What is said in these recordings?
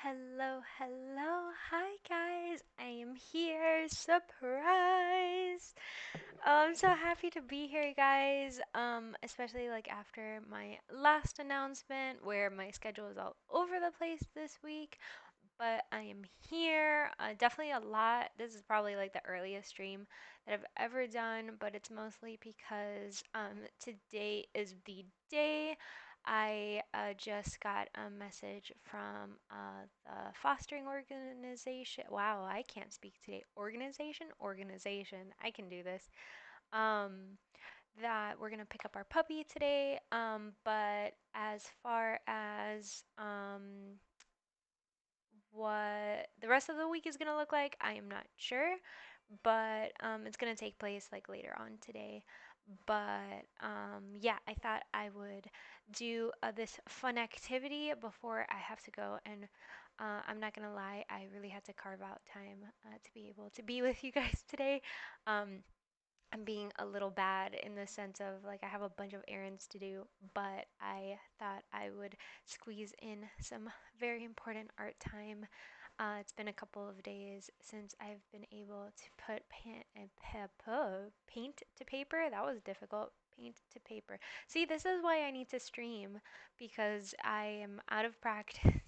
Hello, hello. Hi, guys. I am here. Surprise. I'm so happy to be here, guys. Especially like after my last announcement where my schedule is all over the place this week, but I am here. Definitely a lot. This is probably like the earliest stream that I've ever done, but it's mostly because today is the day. I just got a message from the fostering organization. Wow, I can't speak today. Organization. I can do this. Um, that we're gonna pick up our puppy today. But as far as what the rest of the week is gonna look like, I am not sure, but it's gonna take place like later on today. But yeah, I thought I would do this fun activity before I have to go. And I'm not gonna lie, I really had to carve out time to be able to be with you guys today. Um, I'm being a little bad in the sense of like I have a bunch of errands to do, but I thought I would squeeze in some very important art time. It's been a couple of days since I've been able to put paint to paper. That was difficult. Paint to paper. See, this is why I need to stream because I am out of practice.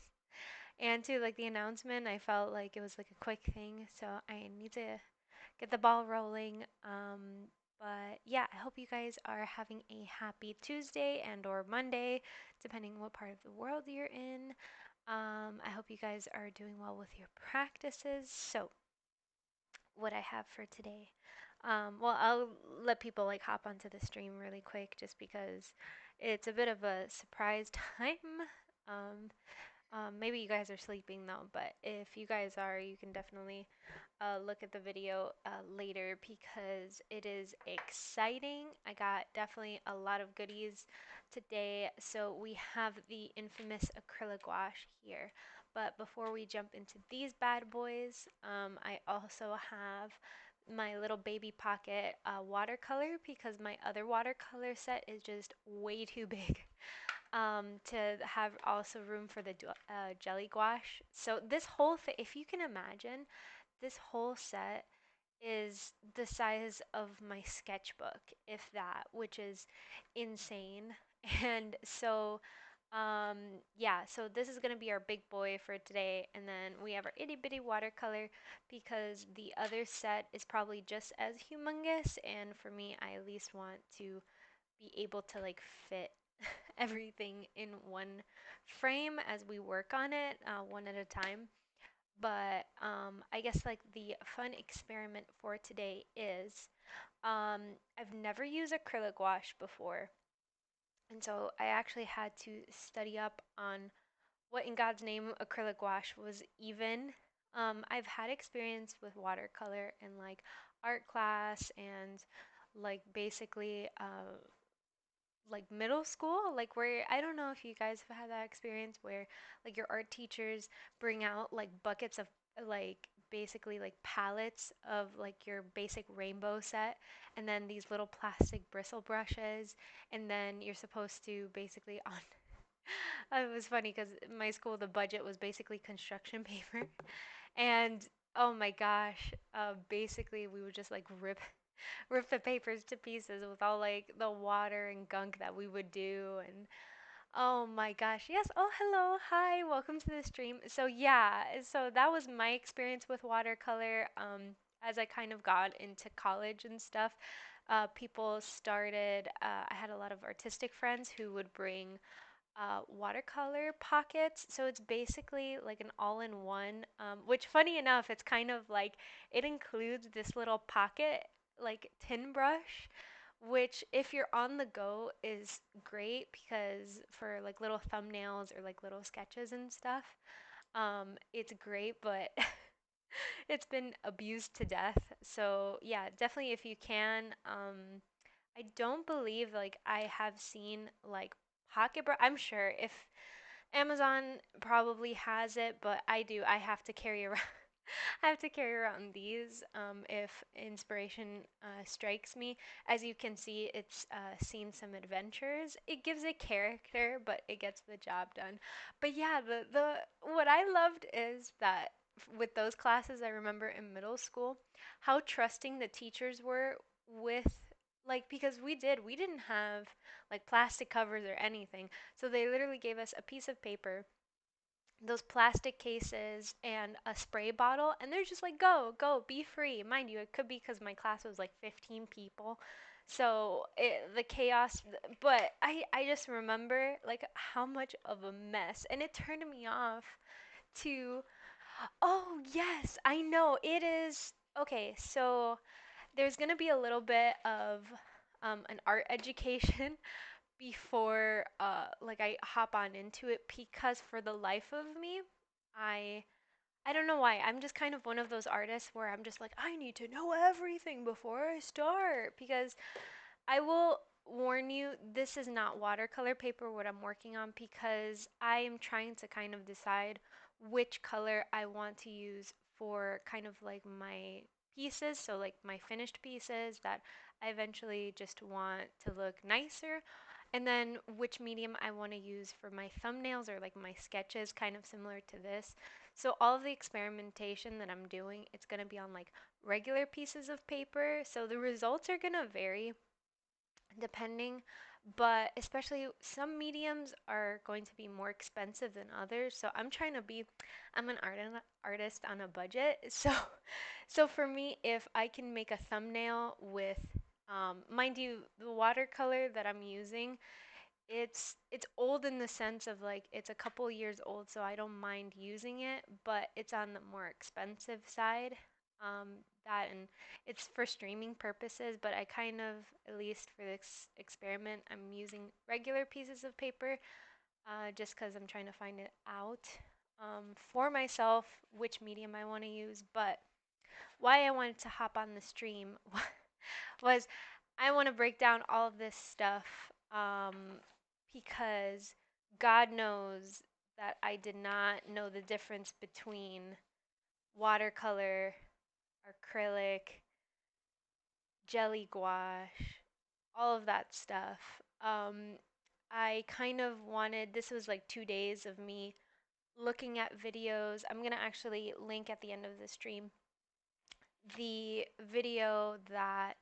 And to like the announcement, I felt like it was like a quick thing, so I need to get the ball rolling. But yeah, I hope you guys are having a happy Tuesday and or Monday, depending what part of the world you're in. I hope you guys are doing well with your practices. So, what I have for today. Well, I'll let people like hop onto the stream really quick just because it's a bit of a surprise time. Um, Maybe you guys are sleeping though, but if you guys are, you can definitely look at the video later because it is exciting. I got definitely a lot of goodies today. So we have the infamous acrylic gouache here. But before we jump into these bad boys, I also have my little baby pocket watercolor because my other watercolor set is just way too big to have also room for the jelly gouache. So this whole thing, if you can imagine, this whole set is the size of my sketchbook, if that, which is insane. And so, um, yeah, so this is gonna be our big boy for today, and then we have our itty bitty watercolor because the other set is probably just as humongous, and for me, I at least want to be able to like fit everything in one frame as we work on it, one at a time. But I guess like the fun experiment for today is I've never used acrylic gouache before. And so I actually had to study up on what in God's name acrylic gouache was even. I've had experience with watercolor in like art class and like basically like middle school, like where I don't know if you guys have had that experience where like your art teachers bring out like buckets of like basically like palettes of like your basic rainbow set and then these little plastic bristle brushes and then you're supposed to basically on it was funny because my school the budget was basically construction paper and oh my gosh basically we would just like rip the papers to pieces with all like the water and gunk that we would do and oh my gosh. Yes. Oh, hello. Hi. Welcome to the stream. So yeah, so that was my experience with watercolor as I kind of got into college and stuff. People started I had a lot of artistic friends who would bring watercolor pockets. So it's basically like an all-in-one, which funny enough, it's kind of like it includes this little pocket, like tin brush, which if you're on the go is great because for like little thumbnails or like little sketches and stuff, it's great, but it's been abused to death. So yeah, definitely if you can, I don't believe like I have seen like pocket brush. I'm sure if Amazon probably has it, but I do. I have to carry around. I have to carry around these if inspiration strikes me. As you can see, it's seen some adventures. It gives a character, but it gets the job done. But yeah, the what I loved is that with those classes, I remember in middle school, how trusting the teachers were with like because we didn't have like plastic covers or anything. So they literally gave us a piece of paper, those plastic cases, and a spray bottle, and they're just like, go, be free. Mind you, it could be because my class was like 15 people, so the chaos. But I just remember like how much of a mess, and it turned me off to. Oh yes, I know it is. Okay, so there's gonna be a little bit of an art education before like I hop on into it, because for the life of me, I I don't know why. I'm just kind of one of those artists where I'm just like, I need to know everything before I start, because I will warn you, this is not watercolor paper what I'm working on, because I am trying to kind of decide which color I want to use for kind of like my pieces, so like my finished pieces that I eventually just want to look nicer, and then which medium I want to use for my thumbnails or like my sketches, kind of similar to this. So all of the experimentation that I'm doing, it's going to be on like regular pieces of paper, so the results are going to vary depending, but especially some mediums are going to be more expensive than others. So I'm trying to be, I'm an artist on a budget. So for me, if I can make a thumbnail with, mind you, the watercolor that I'm using, it's old in the sense of like it's a couple years old, so I don't mind using it, but it's on the more expensive side. Um, that and it's for streaming purposes, but I kind of, at least for this experiment, I'm using regular pieces of paper, just because I'm trying to find it out for myself which medium I want to use. But why I wanted to hop on the stream was I want to break down all of this stuff because God knows that I did not know the difference between watercolor, acrylic, jelly gouache, all of that stuff. I kind of wanted, this was like 2 days of me looking at videos. I'm going to actually link at the end of the stream the video that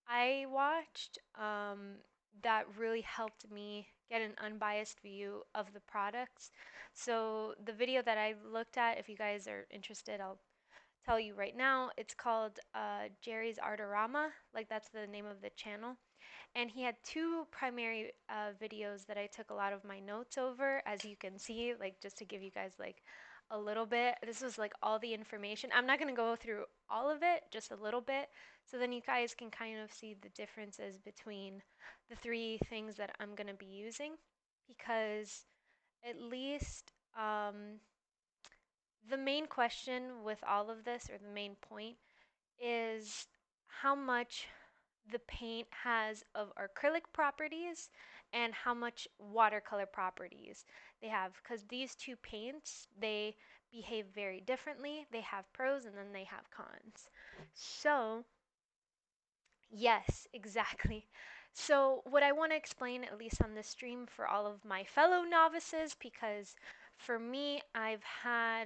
I watched that really helped me get an unbiased view of the products. So the video that I looked at, if you guys are interested, I'll tell you right now. It's called Jerry's Artorama, like that's the name of the channel. And he had two primary videos that I took a lot of my notes over, as you can see, like just to give you guys like a little bit. This was like all the information. I'm not going to go through all of it, just a little bit. So then you guys can kind of see the differences between the three things that I'm going to be using, because at least the main question with all of this, or the main point, is how much the paint has of acrylic properties and how much watercolor properties they have, because these two paints, they behave very differently. They have pros and then they have cons. So yes, exactly. So, what I want to explain, at least on this stream, for all of my fellow novices, because for me, I've had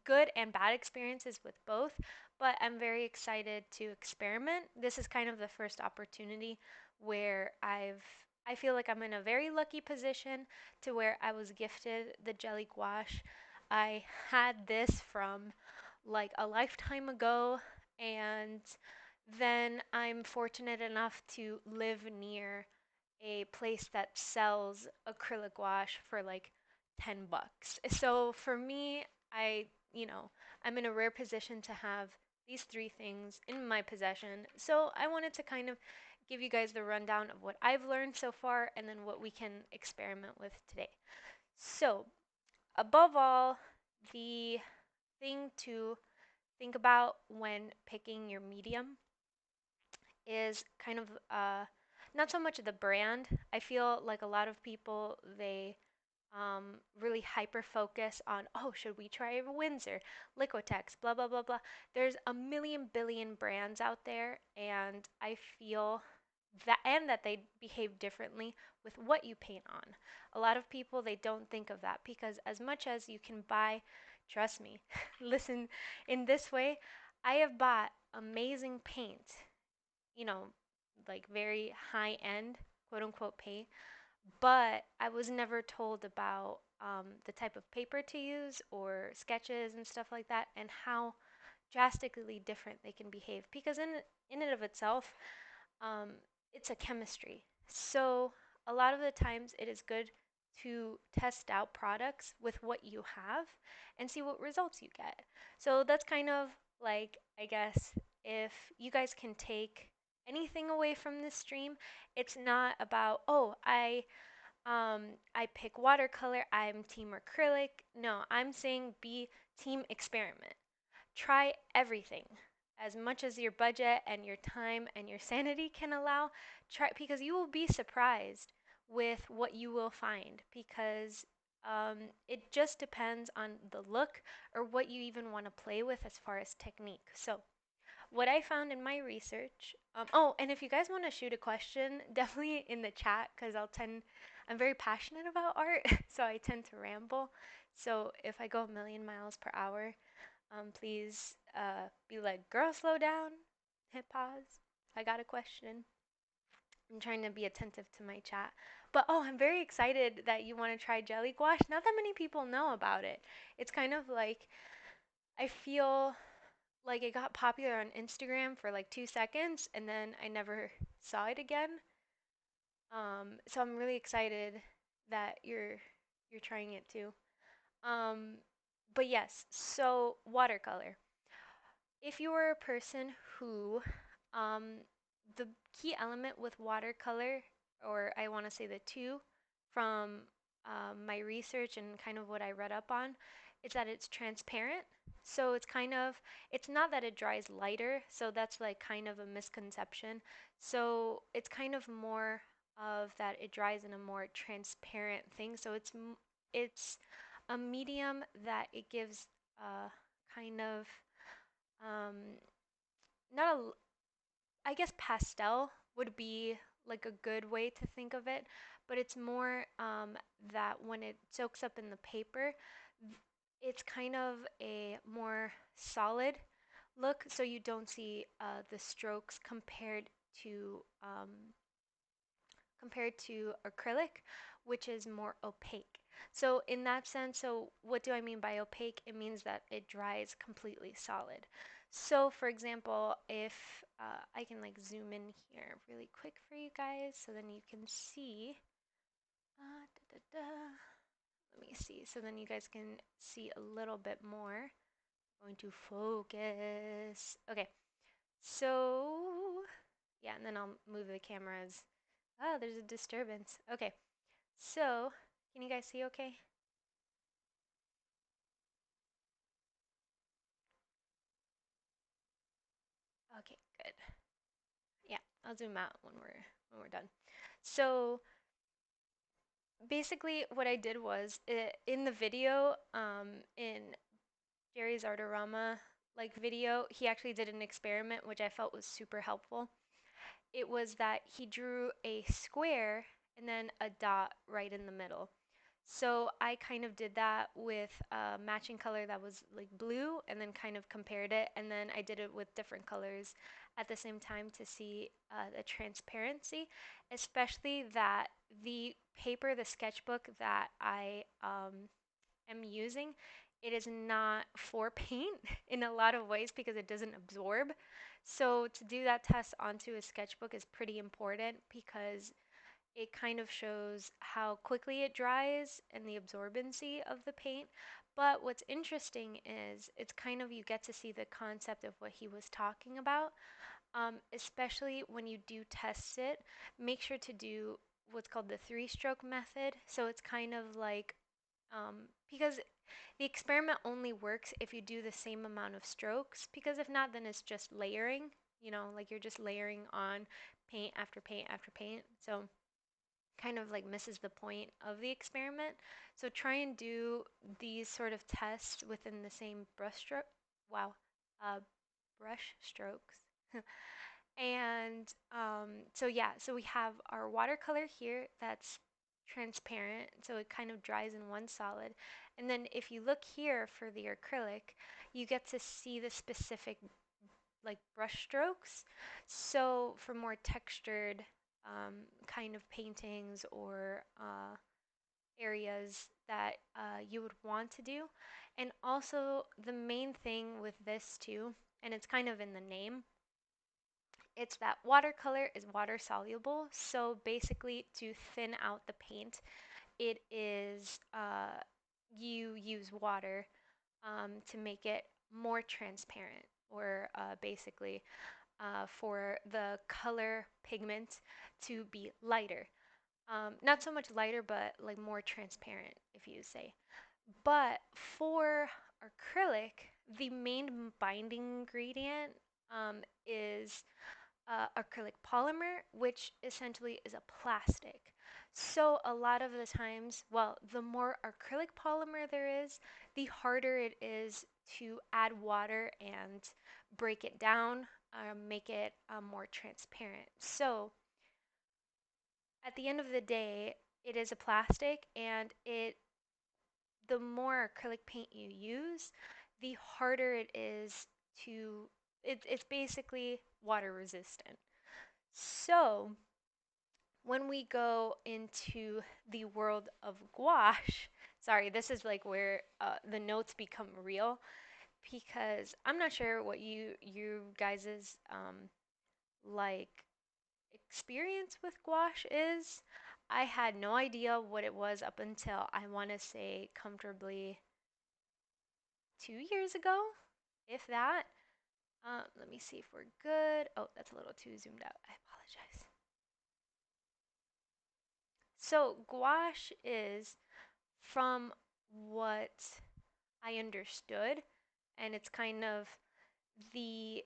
good and bad experiences with both, but I'm very excited to experiment. This is kind of the first opportunity where I feel like I'm in a very lucky position to where I was gifted the jelly gouache. I had this from like a lifetime ago, and then I'm fortunate enough to live near a place that sells acrylic gouache for like 10 bucks. So for me, I, you know, I'm in a rare position to have these three things in my possession. So I wanted to kind of give you guys the rundown of what I've learned so far and then what we can experiment with today. So, above all, the thing to think about when picking your medium is kind of not so much the brand. I feel like a lot of people, they really hyper focus on, oh, should we try Windsor, Liquitex, blah, blah, blah, blah. There's a million billion brands out there, and I feel that, and that they behave differently with what you paint on. A lot of people, they don't think of that because as much as you can buy, trust me, listen, in this way, I have bought amazing paint, you know, like very high end, quote unquote paint, but I was never told about the type of paper to use or sketches and stuff like that, and how drastically different they can behave. Because in and of itself, um, it's a chemistry. So a lot of the times, it is good to test out products with what you have and see what results you get. So that's kind of like, I guess, if you guys can take anything away from this stream, it's not about, oh, I pick watercolor, I'm team acrylic. No, I'm saying be team experiment. Try everything as much as your budget and your time and your sanity can allow. Try, because you will be surprised with what you will find, because it just depends on the look or what you even want to play with as far as technique. So what I found in my research. Oh, and if you guys want to shoot a question, definitely in the chat, because I'm very passionate about art, so I tend to ramble. So if I go a million miles per hour, please be like, girl, slow down, hit pause. I got a question. I'm trying to be attentive to my chat. But oh, I'm very excited that you want to try jelly gouache. Not that many people know about it. It's kind of like, I feel like it got popular on Instagram for like 2 seconds and then I never saw it again. So I'm really excited that you're trying it too. Um, but yes, so watercolor. If you are a person who, um, the key element with watercolor, or I want to say the two from my research and kind of what I read up on, is that it's transparent. So it's kind of, it's not that it dries lighter, so that's like kind of a misconception. So it's kind of more of that it dries in a more transparent thing. So it's a medium that it gives kind of um, not a, I guess pastel would be like a good way to think of it, but it's more that when it soaks up in the paper, it's kind of a more solid look, so you don't see the strokes compared to acrylic, which is more opaque. So in that sense, so what do I mean by opaque? It means that it dries completely solid. So for example, if I can like zoom in here really quick for you guys so then you can see. Da, da, da. Let me see. So then you guys can see a little bit more. Going to focus. Okay. So yeah, and then I'll move the cameras. Oh, there's a disturbance. Okay. So, can you guys see okay? Okay, good. Yeah, I'll zoom out when we're done. So, basically what I did was in the video in Jerry's Artorama like video, he actually did an experiment which I felt was super helpful. It was that he drew a square and then a dot right in the middle. So I kind of did that with a matching color that was like blue and then kind of compared it. And then I did it with different colors at the same time to see the transparency, especially that the paper, the sketchbook that I am using, it is not for paint in a lot of ways because it doesn't absorb. So to do that test onto a sketchbook is pretty important because it kind of shows how quickly it dries and the absorbency of the paint. But what's interesting is it's kind of you get to see the concept of what he was talking about, especially when you do test it. Make sure to do what's called the three-stroke method. So it's kind of like because the experiment only works if you do the same amount of strokes, because if not, then it's just layering, like you're just layering on paint after paint after paint. So kind of like misses the point of the experiment. So try and do these sort of tests within the same brush stroke. Wow, uh, brush strokes. And so yeah, so we have our watercolor here that's transparent, so it kind of dries in one solid. And then if you look here for the acrylic, you get to see the specific like brush strokes. So for more textured kind of paintings or areas that you would want to do. And also the main thing with this too, and it's kind of in the name, it's that watercolor is water soluble. So basically, to thin out the paint, it is you use water to make it more transparent, or basically for the color pigment to be lighter. Not so much lighter, but like more transparent, if you say. But for acrylic, the main binding ingredient is acrylic polymer, which essentially is a plastic. So a lot of the times, well, the more acrylic polymer there is, the harder it is to add water and break it down, make it more transparent. So at the end of the day, it is a plastic, and the more acrylic paint you use, the harder it is to, it's basically water resistant. So when we go into the world of gouache, sorry, this is like where the notes become real, because I'm not sure what you guys's like experience with gouache is. I had no idea what it was up until, I want to say, comfortably 2 years ago, if that. Let me see if we're good. Oh, that's a little too zoomed out. I apologize. So gouache is, from what I understood, and it's kind of the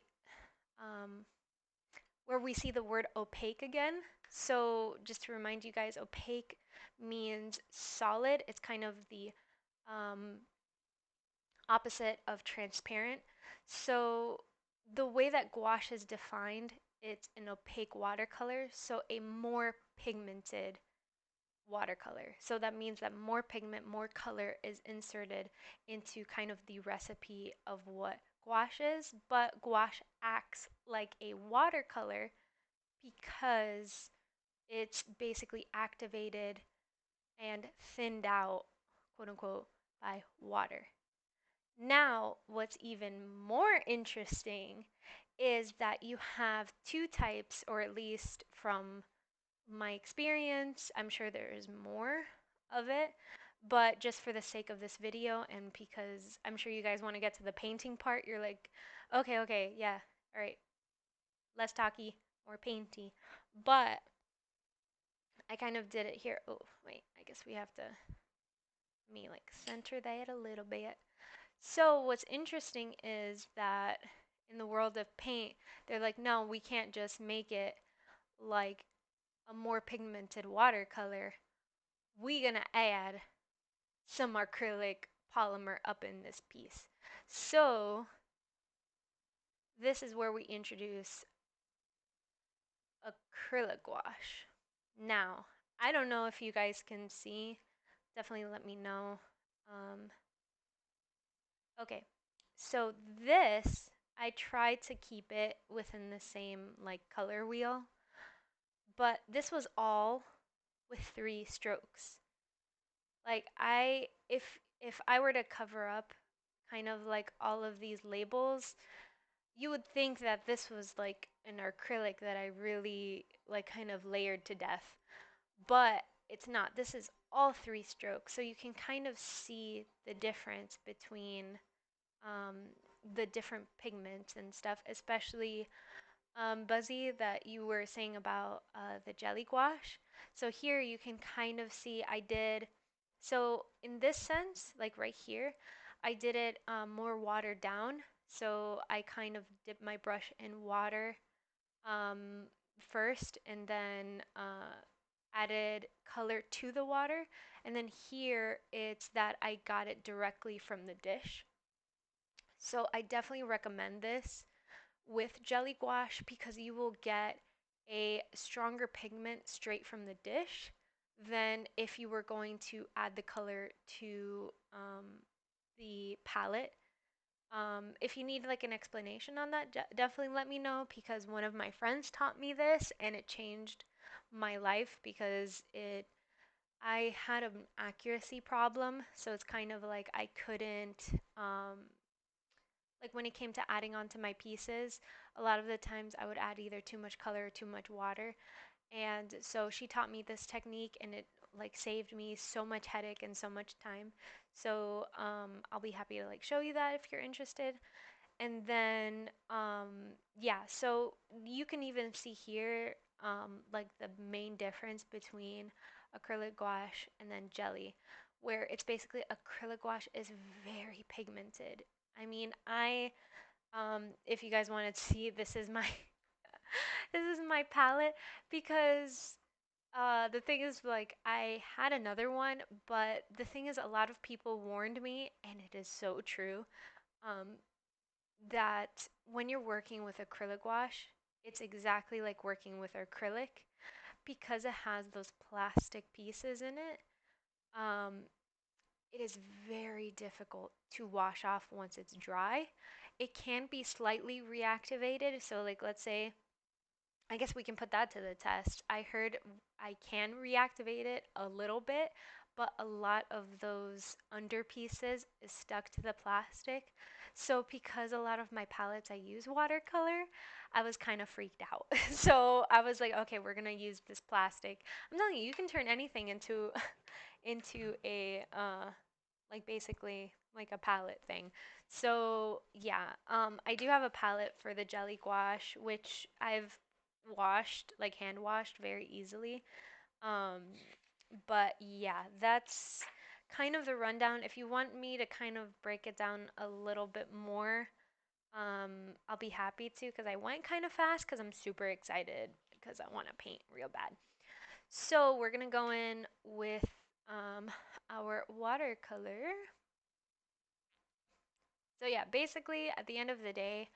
where we see the word opaque again. So just to remind you guys, opaque means solid. It's kind of the um, opposite of transparent. So the way that gouache is defined, it's an opaque watercolor, so a more pigmented watercolor. So that means that more pigment, more color is inserted into kind of the recipe of what gouache is, but gouache acts like a watercolor because it's basically activated and thinned out, quote unquote, by water. Now, what's even more interesting is that you have two types, or at least from my experience, I'm sure there is more of it, but just for the sake of this video and because I'm sure you guys want to get to the painting part, you're like, okay, okay, yeah, all right, less talky, more painty. But I kind of did it here. Oh, wait, I guess we have to, let me like center that a little bit. So what's interesting is that in the world of paint, they're like, no, we can't just make it like a more pigmented watercolor. We gonna add some acrylic polymer up in this piece. So this is where we introduce acrylic gouache. Now, I don't know if you guys can see. Definitely let me know. Um, okay, so this, I tried to keep it within the same like color wheel, but this was all with 3 strokes. Like if I were to cover up kind of like all of these labels, you would think that this was like an acrylic that I really like kind of layered to death. But it's not. This is all 3 strokes. So you can kind of see the difference between um, the different pigments and stuff, especially Buzzy, that you were saying about the jelly gouache. So here you can kind of see I did, so in this sense, like right here, I did it more watered down. So I kind of dipped my brush in water first, and then added color to the water. And then here it's that I got it directly from the dish. So I definitely recommend this with jelly gouache because you will get a stronger pigment straight from the dish than if you were going to add the color to the palette. If you need like an explanation on that, definitely let me know because one of my friends taught me this and it changed my life because it I had an accuracy problem, so it's kind of like I couldn't like when it came to adding onto my pieces, a lot of the times I would add either too much color or too much water. And so she taught me this technique and it like saved me so much headache and so much time. So I'll be happy to like show you that if you're interested. And then, yeah, so you can even see here, like the main difference between acrylic gouache and then jelly, where it's basically acrylic gouache is very pigmented. I mean, if you guys want to see, this is my, this is my palette because the thing is, like, I had another one, but the thing is, a lot of people warned me, and it is so true. Um, that when you're working with acrylic gouache, it's exactly like working with acrylic because it has those plastic pieces in it. Um, it is very difficult to wash off once it's dry. It can be slightly reactivated. So, like, let's say I guess we can put that to the test. I heard I can reactivate it a little bit, but a lot of those under pieces is stuck to the plastic. So because a lot of my palettes I use watercolor, I was kind of freaked out. So I was like, okay, we're gonna use this plastic. I'm telling you, you can turn anything into into a like basically like a palette thing. So yeah, I do have a palette for the jelly gouache, which I've washed, like hand washed very easily. Um, but yeah, that's kind of the rundown. If you want me to kind of break it down a little bit more, I'll be happy to because I went kind of fast because I'm super excited because I want to paint real bad. So we're gonna go in with our watercolor. So yeah, basically at the end of the day,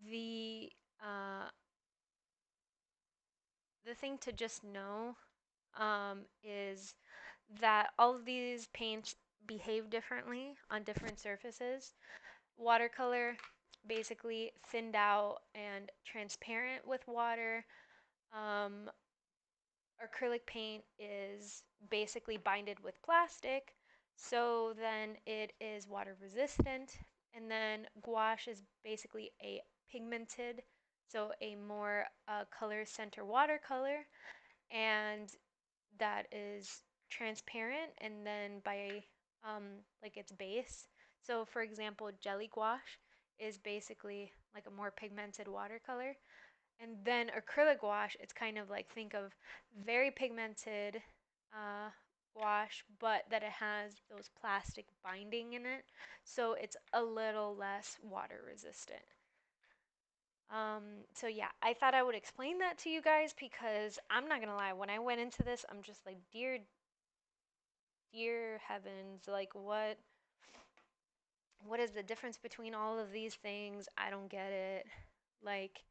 the uh, the thing to just know is that all of these paints behave differently on different surfaces. Watercolor, basically thinned out and transparent with water. Um, Acrylic paint is basically binded with plastic, so then it is water resistant. And then gouache is basically a pigmented, so a more color center watercolor, and that is transparent and then by like its base. So for example, jelly gouache is basically like a more pigmented watercolor. And then acrylic gouache, it's kind of like think of very pigmented uh, gouache, but that it has those plastic binding in it. So it's a little less water resistant. So yeah, I thought I would explain that to you guys because I'm not gonna lie, when I went into this, I'm just like, dear heavens, like what is the difference between all of these things? I don't get it. Like,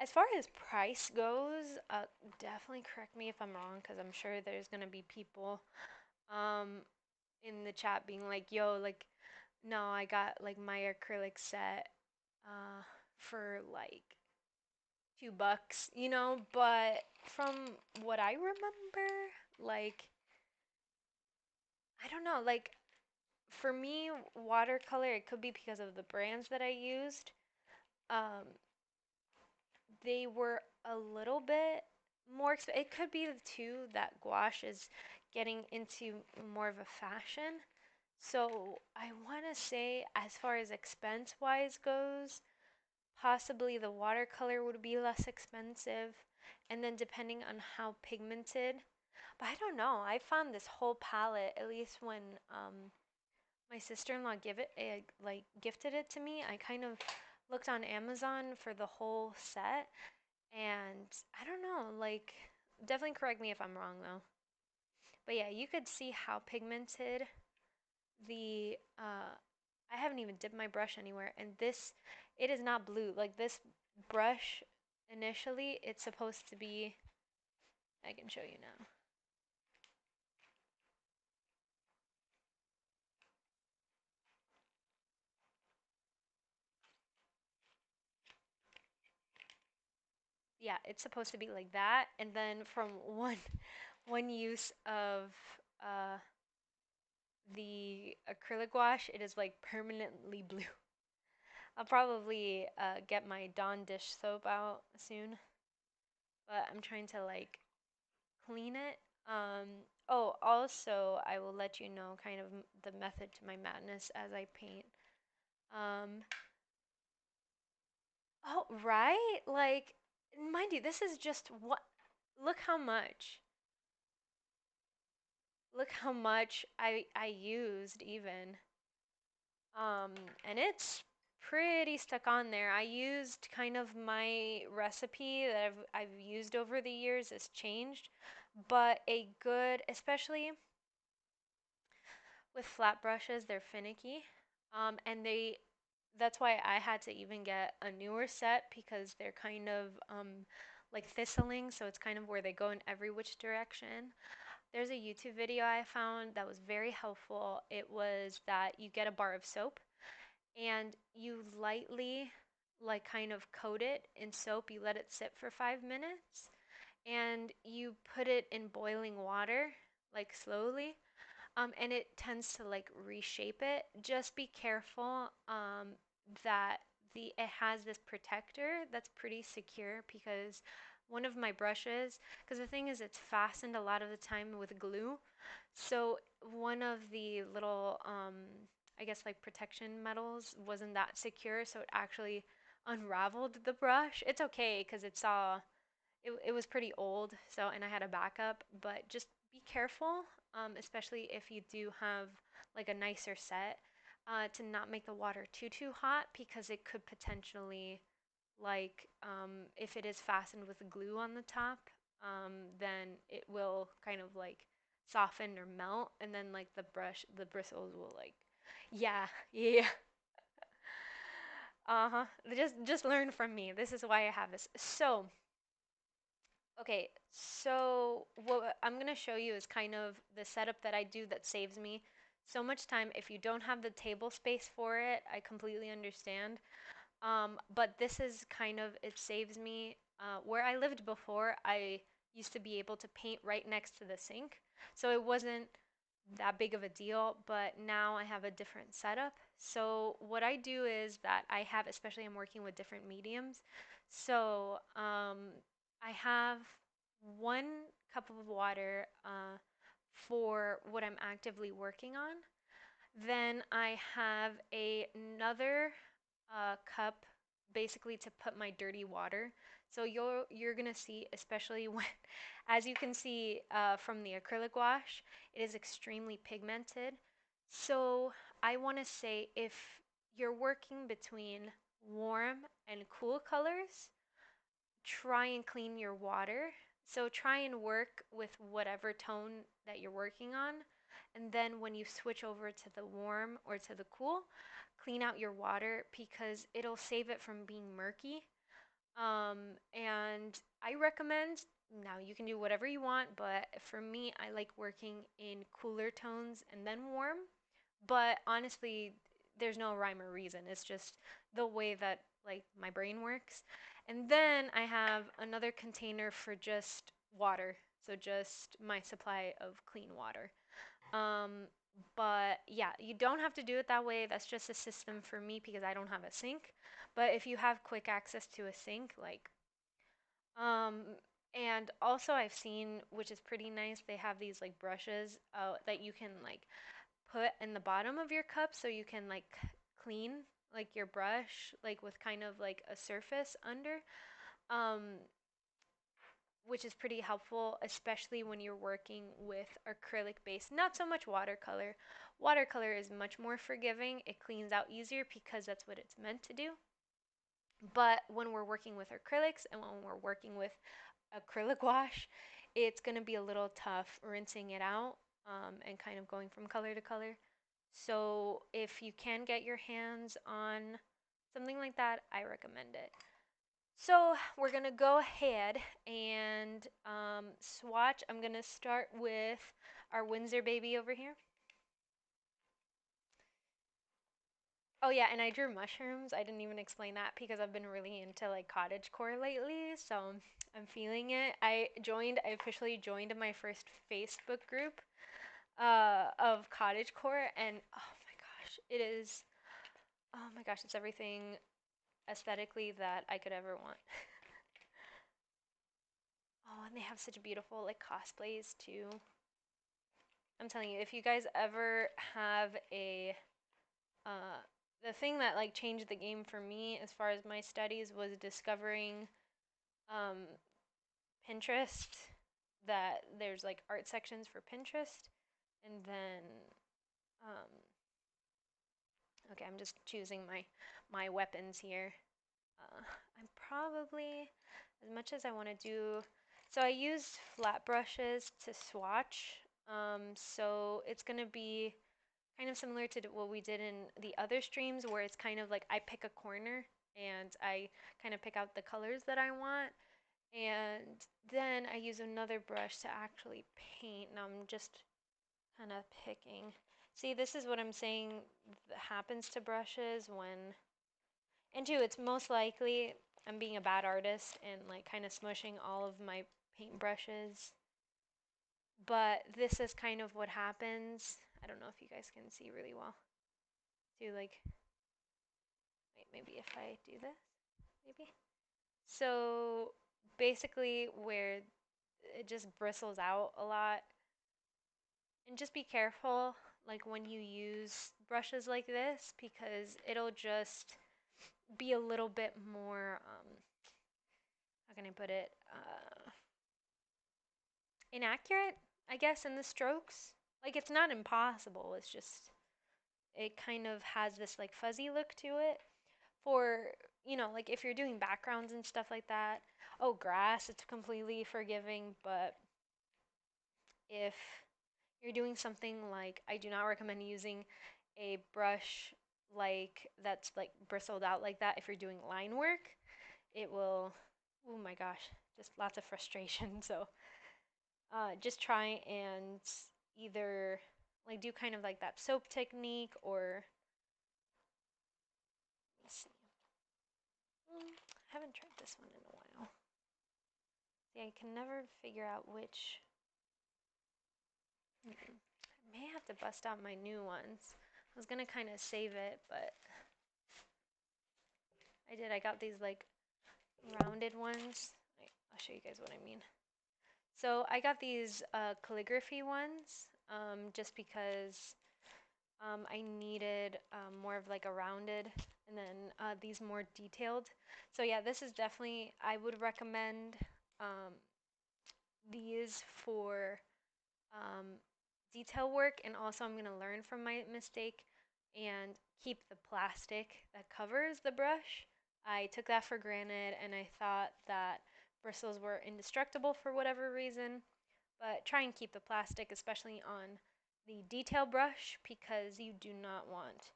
as far as price goes, definitely correct me if I'm wrong, because I'm sure there's gonna be people um in the chat being like, "Yo, like, no, I got like my acrylic set for like $2, you know." But from what I remember, like, I don't know, like for me, watercolor, it could be because of the brands that I used. Um, they were a little bit more it could be too that gouache is getting into more of a fashion. So I want to say as far as expense wise goes, possibly the watercolor would be less expensive and then depending on how pigmented. But I don't know. I found this whole palette, at least when my sister-in-law like gifted it to me. I kind of looked on Amazon for the whole set and I don't know, like Definitely correct me if I'm wrong though. But yeah, you could see how pigmented the I haven't even dipped my brush anywhere, and this, it is not blue. Like this brush, initially, it's supposed to be, I can show you now. Yeah, it's supposed to be like that, and then from one use of uh, the acrylic wash, it is like permanently blue. I'll probably get my Dawn dish soap out soon, but I'm trying to like clean it. Oh, also, I will let you know kind of the method to my madness as I paint. Um, oh, right? Like, mind you, this is just what, look how much, look how much I used even. Um, and it's pretty stuck on there. I used kind of my recipe that I've used over the years has changed, but a good, especially with flat brushes, they're finicky. And that's why I had to even get a newer set because they're kind of like thistling, so it's kind of where they go in every which direction. There's a YouTube video I found that was very helpful. It was that you get a bar of soap and you lightly, like, kind of coat it in soap. You let it sit for 5 minutes and you put it in boiling water, like slowly, and it tends to like reshape it. Just be careful that it has this protector that's pretty secure because one of my brushes, because the thing is it's fastened a lot of the time with glue, so one of the little I guess like protection metals wasn't that secure, so it actually unraveled the brush. It's okay because it was pretty old, so, and I had a backup, but just be careful, especially if you do have like a nicer set, to not make the water too hot because it could potentially, like, if it is fastened with glue on the top, then it will kind of like soften or melt, and then like the bristles will like, yeah, yeah. Uh-huh. Just learn from me. This is why I have this. So, okay, so what I'm gonna show you is kind of the setup that I do that saves me so much time. If you don't have the table space for it, I completely understand. But this is kind of, it saves me. Where I lived before, I used to be able to paint right next to the sink, so it wasn't that big of a deal, but now I have a different setup. So what I do is that I have, especially I'm working with different mediums, so I have 1 cup of water for what I'm actively working on. Then I have another cup basically to put my dirty water. So you're gonna see, especially when, as you can see from the acrylic wash, it is extremely pigmented. So I want to say if you're working between warm and cool colors, try and clean your water. So try and work with whatever tone that you're working on. And then when you switch over to the warm or to the cool, clean out your water because it'll save it from being murky. And I recommend, now you can do whatever you want, but for me, I like working in cooler tones and then warm. But honestly, there's no rhyme or reason. It's just the way that like my brain works. And then I have another container for just water. So just my supply of clean water. Um, but yeah, you don't have to do it that way. That's just a system for me because I don't have a sink. But if you have quick access to a sink, like, um, and also I've seen, which is pretty nice, they have these like brushes that you can like put in the bottom of your cup so you can like clean like your brush like with kind of like a surface under, um, which is pretty helpful, especially when you're working with acrylic base. Not so much watercolor. Watercolor is much more forgiving. It cleans out easier because that's what it's meant to do. But when we're working with acrylics and when we're working with acrylic wash, it's going to be a little tough rinsing it out and kind of going from color to color. So if you can get your hands on something like that, I recommend it. So we're gonna go ahead and swatch. I'm gonna start with our Windsor baby over here. Oh yeah, and I drew mushrooms. I didn't even explain that because I've been really into like cottagecore lately, so I'm feeling it. I officially joined my first Facebook group of cottagecore, and oh my gosh, oh my gosh, it's everything aesthetically that I could ever want. Oh, and they have such beautiful like cosplays too. I'm telling you, if you guys ever have uh, the thing that like changed the game for me as far as my studies was discovering um, Pinterest. That there's like art sections for Pinterest, and then um, okay, I'm just choosing my weapons here. I'm probably as much as I want to do. So I use flat brushes to swatch. So it's gonna be kind of similar to what we did in the other streams where it's kind of like I pick a corner and I kind of pick out the colors that I want, and then I use another brush to actually paint. Now I'm just kind of picking. See, this is what I'm saying happens to brushes when, and two, it's most likely I'm being a bad artist and like kind of smushing all of my paint brushes. But this is kind of what happens. I don't know if you guys can see really well. Do like, wait, maybe if I do this, maybe. So basically, where it just bristles out a lot, and just be careful, like when you use brushes like this, because it'll just be a little bit more, how can I put it, inaccurate, I guess, in the strokes. Like it's not impossible. It's just it kind of has this like fuzzy look to it. For like if you're doing backgrounds and stuff like that, oh, grass, it's completely forgiving. But if you're doing something like, I do not recommend using a brush like that's like bristled out like that. If you're doing line work, it will, oh my gosh, just lots of frustration. So just try and either like do kind of like that soap technique, or let's see. I haven't tried this one in a while. See, I can never figure out which. I may have to bust out my new ones. I was gonna kind of save it, but I did. I got these like rounded ones. I'll show you guys what I mean. So I got these calligraphy ones just because I needed more of like a rounded, and then these more detailed. So yeah, this is definitely, I would recommend um, these for um, detail work, and also I'm going to learn from my mistake and keep the plastic that covers the brush. I took that for granted and I thought that bristles were indestructible for whatever reason, but try and keep the plastic, especially on the detail brush, because you do not want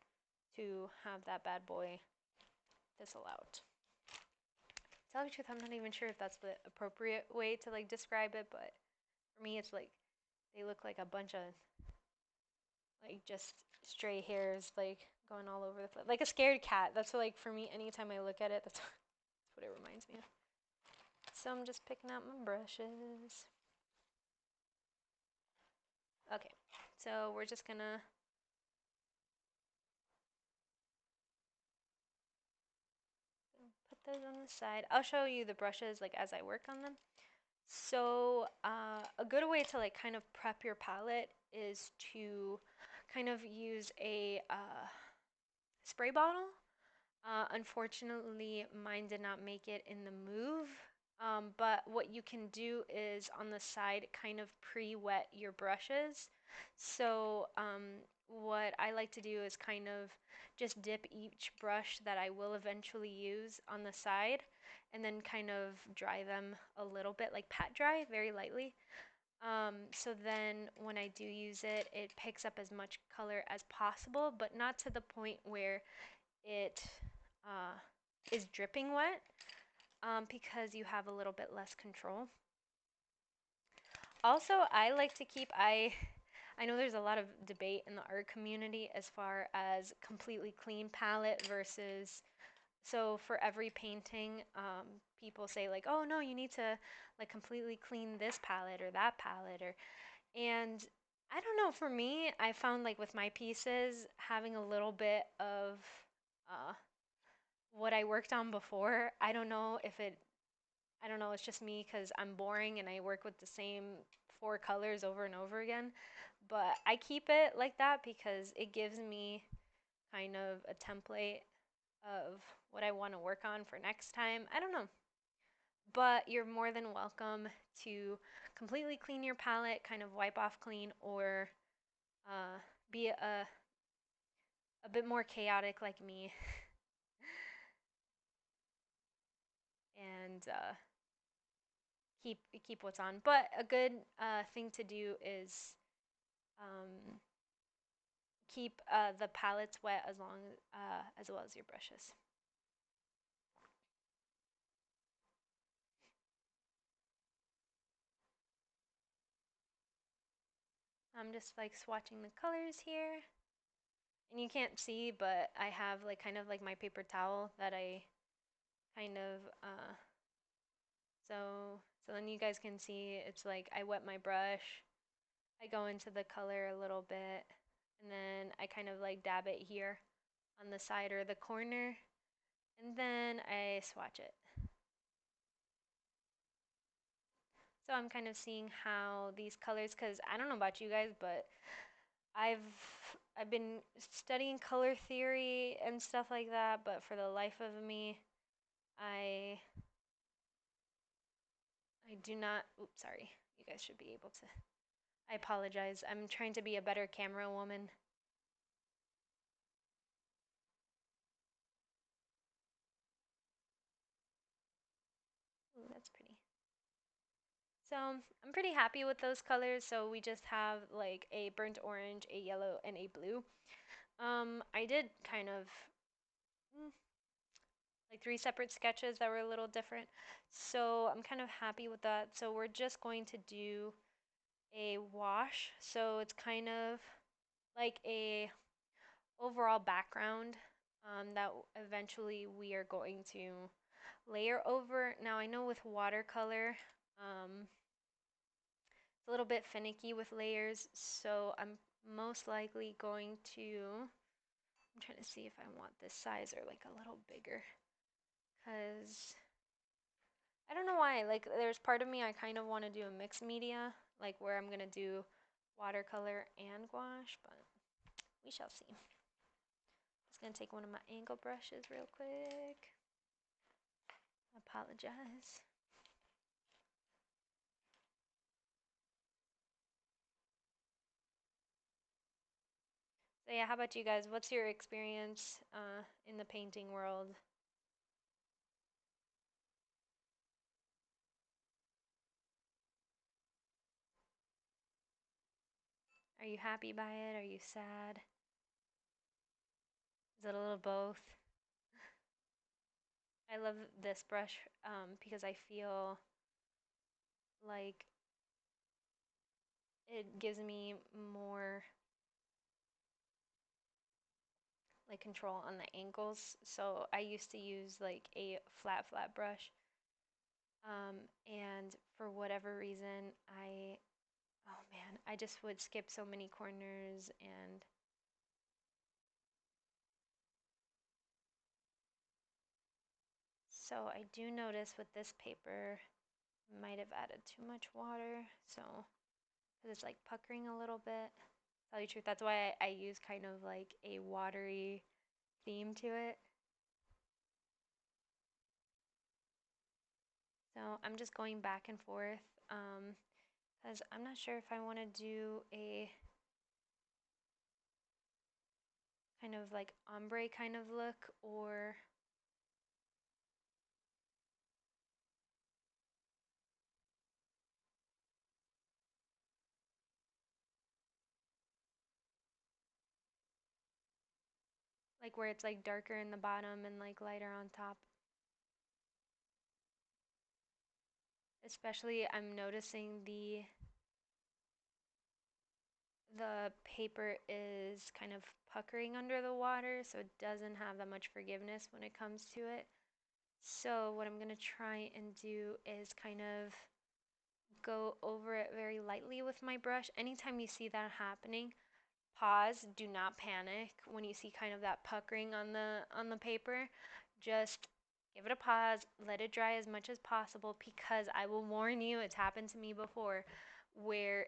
to have that bad boy fizzle out. To tell you the truth, I'm not even sure if that's the appropriate way to like describe it, but for me it's like they look like a bunch of like just stray hairs like going all over the place, like a scared cat. That's what, like for me, anytime I look at it, that's what it reminds me of. So I'm just picking out my brushes. Okay, so we're just gonna put those on the side. I'll show you the brushes like as I work on them. So a good way to like kind of prep your palette is to kind of use a spray bottle. Unfortunately, mine did not make it in the move. But what you can do is on the side kind of pre-wet your brushes. So what I like to do is kind of just dip each brush that I will eventually use on the side, and then kind of dry them a little bit, like pat dry very lightly. So then when I do use it, it picks up as much color as possible, but not to the point where it uh, is dripping wet, because you have a little bit less control. Also, I like to keep, I know there's a lot of debate in the art community as far as completely clean palette versus, so for every painting, people say like, oh no, you need to like completely clean this palette or that palette, or, and I don't know, for me, I found like with my pieces, having a little bit of uh, what I worked on before, I don't know, it's just me because I'm boring and I work with the same four colors over and over again. But I keep it like that because it gives me kind of a template of what I want to work on for next time. I don't know. But you're more than welcome to completely clean your palette, kind of wipe off clean, or uh, be a bit more chaotic like me and keep what's on. But a good thing to do is um, keep the palettes wet as well as your brushes. I'm just like swatching the colors here, and you can't see, but I have like kind of like my paper towel that I kind of so then you guys can see it's like I wet my brush, I go into the color a little bit, and then I kind of like dab it here on the side or the corner, and then I swatch it. So I'm kind of seeing how these colors, because I don't know about you guys, but I've I've been studying color theory and stuff like that, but for the life of me, I I do not. Oops, sorry. You guys should be able to. I apologize. I'm trying to be a better camera woman. Ooh, that's pretty. So I'm pretty happy with those colors. So we just have like a burnt orange, a yellow, and a blue. I did kind of mm, like three separate sketches that were a little different. So I'm kind of happy with that. So we're just going to do a wash. So it's kind of like a overall background that eventually we are going to layer over. Now I know with watercolor, it's a little bit finicky with layers, so I'm most likely going to, I'm trying to see if I want this size or like a little bigger, because I don't know why, like there's part of me I kind of want to do a mixed media, like where I'm gonna do watercolor and gouache, but we shall see. Just gonna take one of my angle brushes real quick. Apologize. So yeah, how about you guys? What's your experience in the painting world? Are you happy by it? Are you sad? Is it a little both? I love this brush because I feel like it gives me more like control on the angles. So I used to use like a flat brush, and for whatever reason, oh man, I just would skip so many corners, and so I do notice with this paper, might have added too much water, so because it's like puckering a little bit. To tell you the truth, that's why I use kind of like a watery theme to it. So I'm just going back and forth because I'm not sure if I want to do a kind of like ombre kind of look, or like where it's like darker in the bottom and like lighter on top. Especially I'm noticing the paper is kind of puckering under the water, so it doesn't have that much forgiveness when it comes to it. So what I'm gonna try and do is kind of go over it very lightly with my brush. Anytime you see that happening, pause, do not panic when you see kind of that puckering on the paper. Just give it a pause, let it dry as much as possible, because I will warn you, it's happened to me before where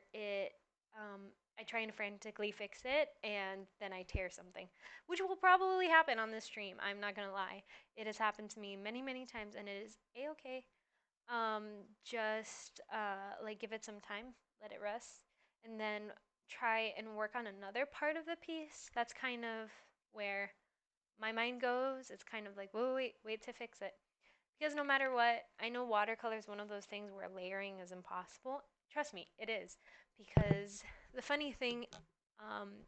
I try and frantically fix it and then I tear something, which will probably happen on this stream. I'm not gonna lie. It has happened to me many, many times and it is a-okay. Just like give it some time, let it rest, and then try and work on another part of the piece. That's kind of where my mind goes. It's kind of like, whoa, wait to fix it. Because no matter what, I know watercolor is one of those things where layering is impossible. Trust me, it is. Because the funny thing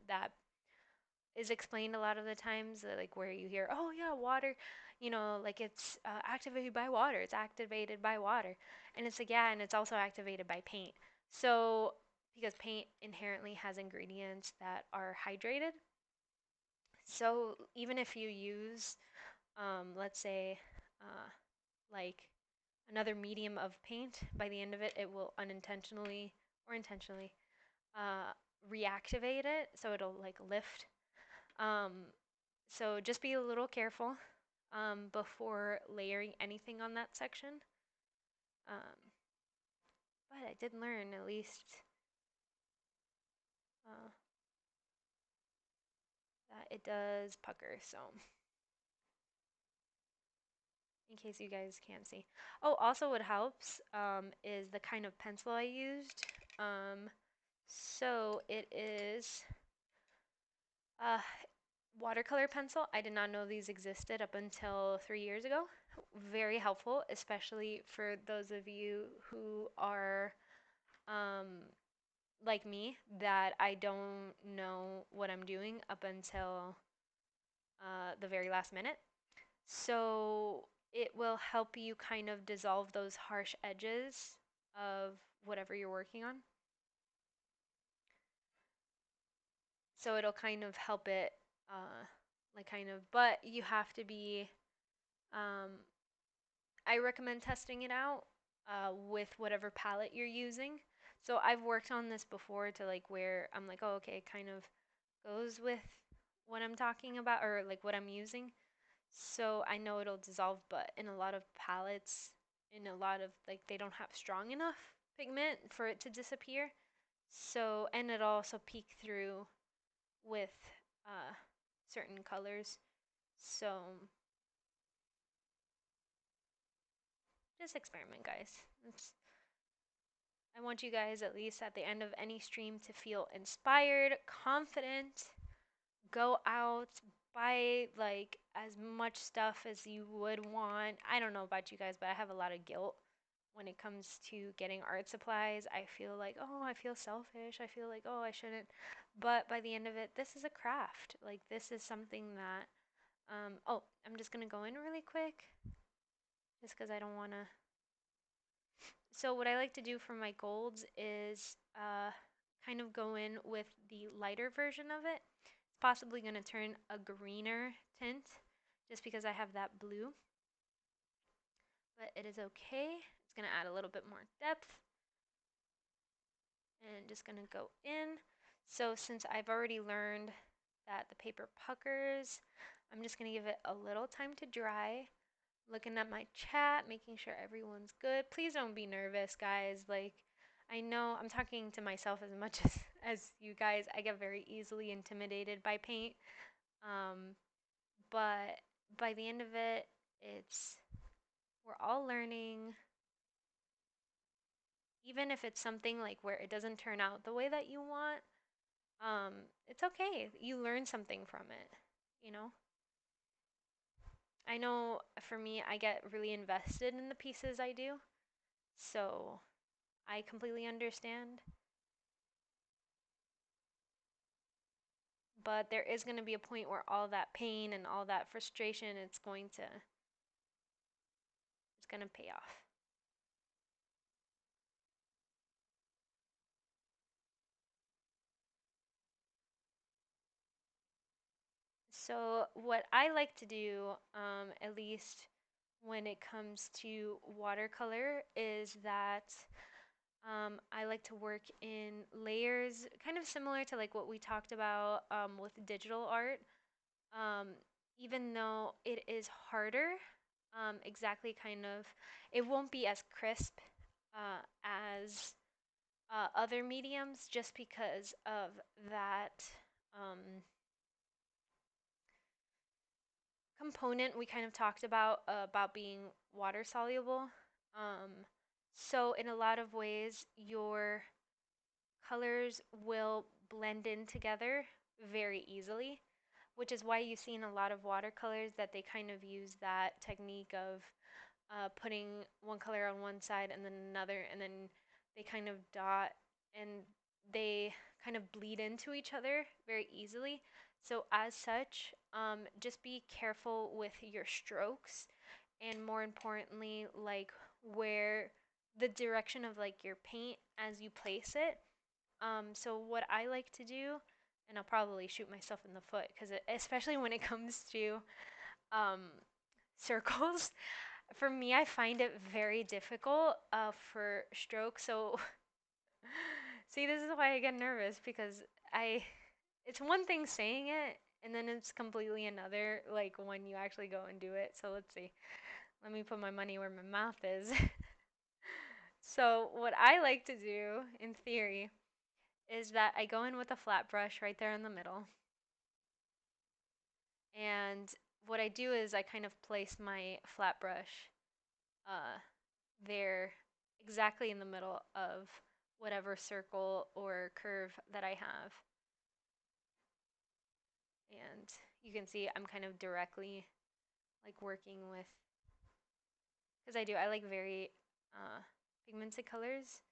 that is explained a lot of the times, like where you hear, oh yeah, water, like it's activated by water. It's activated by water, and it's like yeah, and it's also activated by paint. So because paint inherently has ingredients that are hydrated, so even if you use, let's say, like another medium of paint, by the end of it, it will unintentionally or intentionally uh, reactivate it, so it'll like lift. Um, So just be a little careful before layering anything on that section. Um, but I did learn at least uh, that it does pucker. So in case you guys can't see. Oh, also what helps is the kind of pencil I used. So it is uh, watercolor pencil. I did not know these existed up until 3 years ago. Very helpful, especially for those of you who are um, like me, that I don't know what I'm doing up until the very last minute. So it will help you kind of dissolve those harsh edges of whatever you're working on. So it'll kind of help it, like kind of, but you have to be, um, I recommend testing it out with whatever palette you're using. So I've worked on this before to like where I'm like, oh, okay, it kind of goes with what I'm talking about or like what I'm using. So I know it'll dissolve, but in a lot of palettes, in a lot of like, they don't have strong enough pigment for it to disappear. So, and it'll also peek through with uh, certain colors. So just experiment, guys. It's, I want you guys, at least at the end of any stream, to feel inspired, confident, go out, buy like as much stuff as you would want. I don't know about you guys, but I have a lot of guilt when it comes to getting art supplies. I feel like, oh, I feel selfish. I feel like, oh, I shouldn't. But by the end of it, this is a craft. Like, this is something that, oh, I'm just going to go in really quick just because I don't want to. So, what I like to do for my golds is kind of go in with the lighter version of it. It's possibly going to turn a greener tint just because I have that blue. But it is okay. It's going to add a little bit more depth. And just going to go in. So since I've already learned that the paper puckers, I'm just going to give it a little time to dry. Looking at my chat, making sure everyone's good. Please don't be nervous, guys. Like, I know I'm talking to myself as much as you guys. I get very easily intimidated by paint. But by the end of it, we're all learning. Even if it's something like where it doesn't turn out the way that you want, it's okay. You learn something from it, you know? I know for me, I get really invested in the pieces I do, so I completely understand. but there is going to be a point where all that pain and all that frustration, it's going to pay off. So what I like to do, at least when it comes to watercolor, is that I like to work in layers, kind of similar to like what we talked about with digital art. Um, Even though it is harder, exactly kind of, it won't be as crisp as other mediums just because of that um, component we kind of talked about being water soluble. Um, so in a lot of ways, your colors will blend in together very easily, which is why you've seen a lot of watercolors that they kind of use that technique of putting one color on one side and then another, and then they kind of dot and they kind of bleed into each other very easily. So, as such, just be careful with your strokes, and more importantly, like where the direction of like your paint as you place it. So, what I like to do, and I'll probably shoot myself in the foot because, especially when it comes to um, circles, for me, I find it very difficult for stroke. So, see, this is why I get nervous because I, it's one thing saying it, and then it's completely another, like when you actually go and do it. So, let's see. Let me put my money where my mouth is. So, what I like to do in theory is that I go in with a flat brush right there in the middle. And what I do is I kind of place my flat brush uh, there exactly in the middle of whatever circle or curve that I have. And you can see I'm kind of directly like working with, because I like very pigmented colors.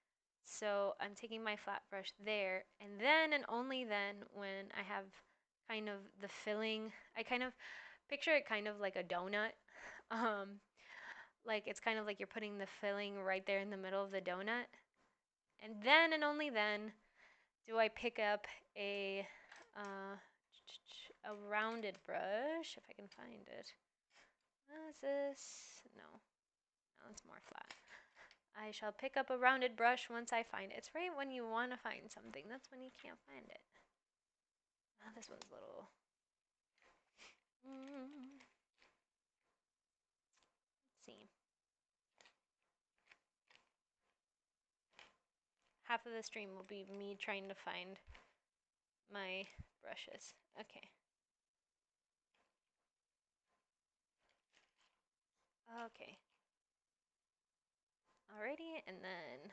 So I'm taking my flat brush there, and then and only then when I have kind of the filling, I kind of picture it kind of like a donut. Um, like it's kind of like you're putting the filling right there in the middle of the donut. And then and only then do I pick up uh, a rounded brush, if I can find it. Is this? No, no, it's more flat. I shall pick up a rounded brush once I find it. It's right when you want to find something. That's when you can't find it. Oh, this one's a little. Let's see. Half of the stream will be me trying to find my brushes. Okay. Okay. Alrighty, and then.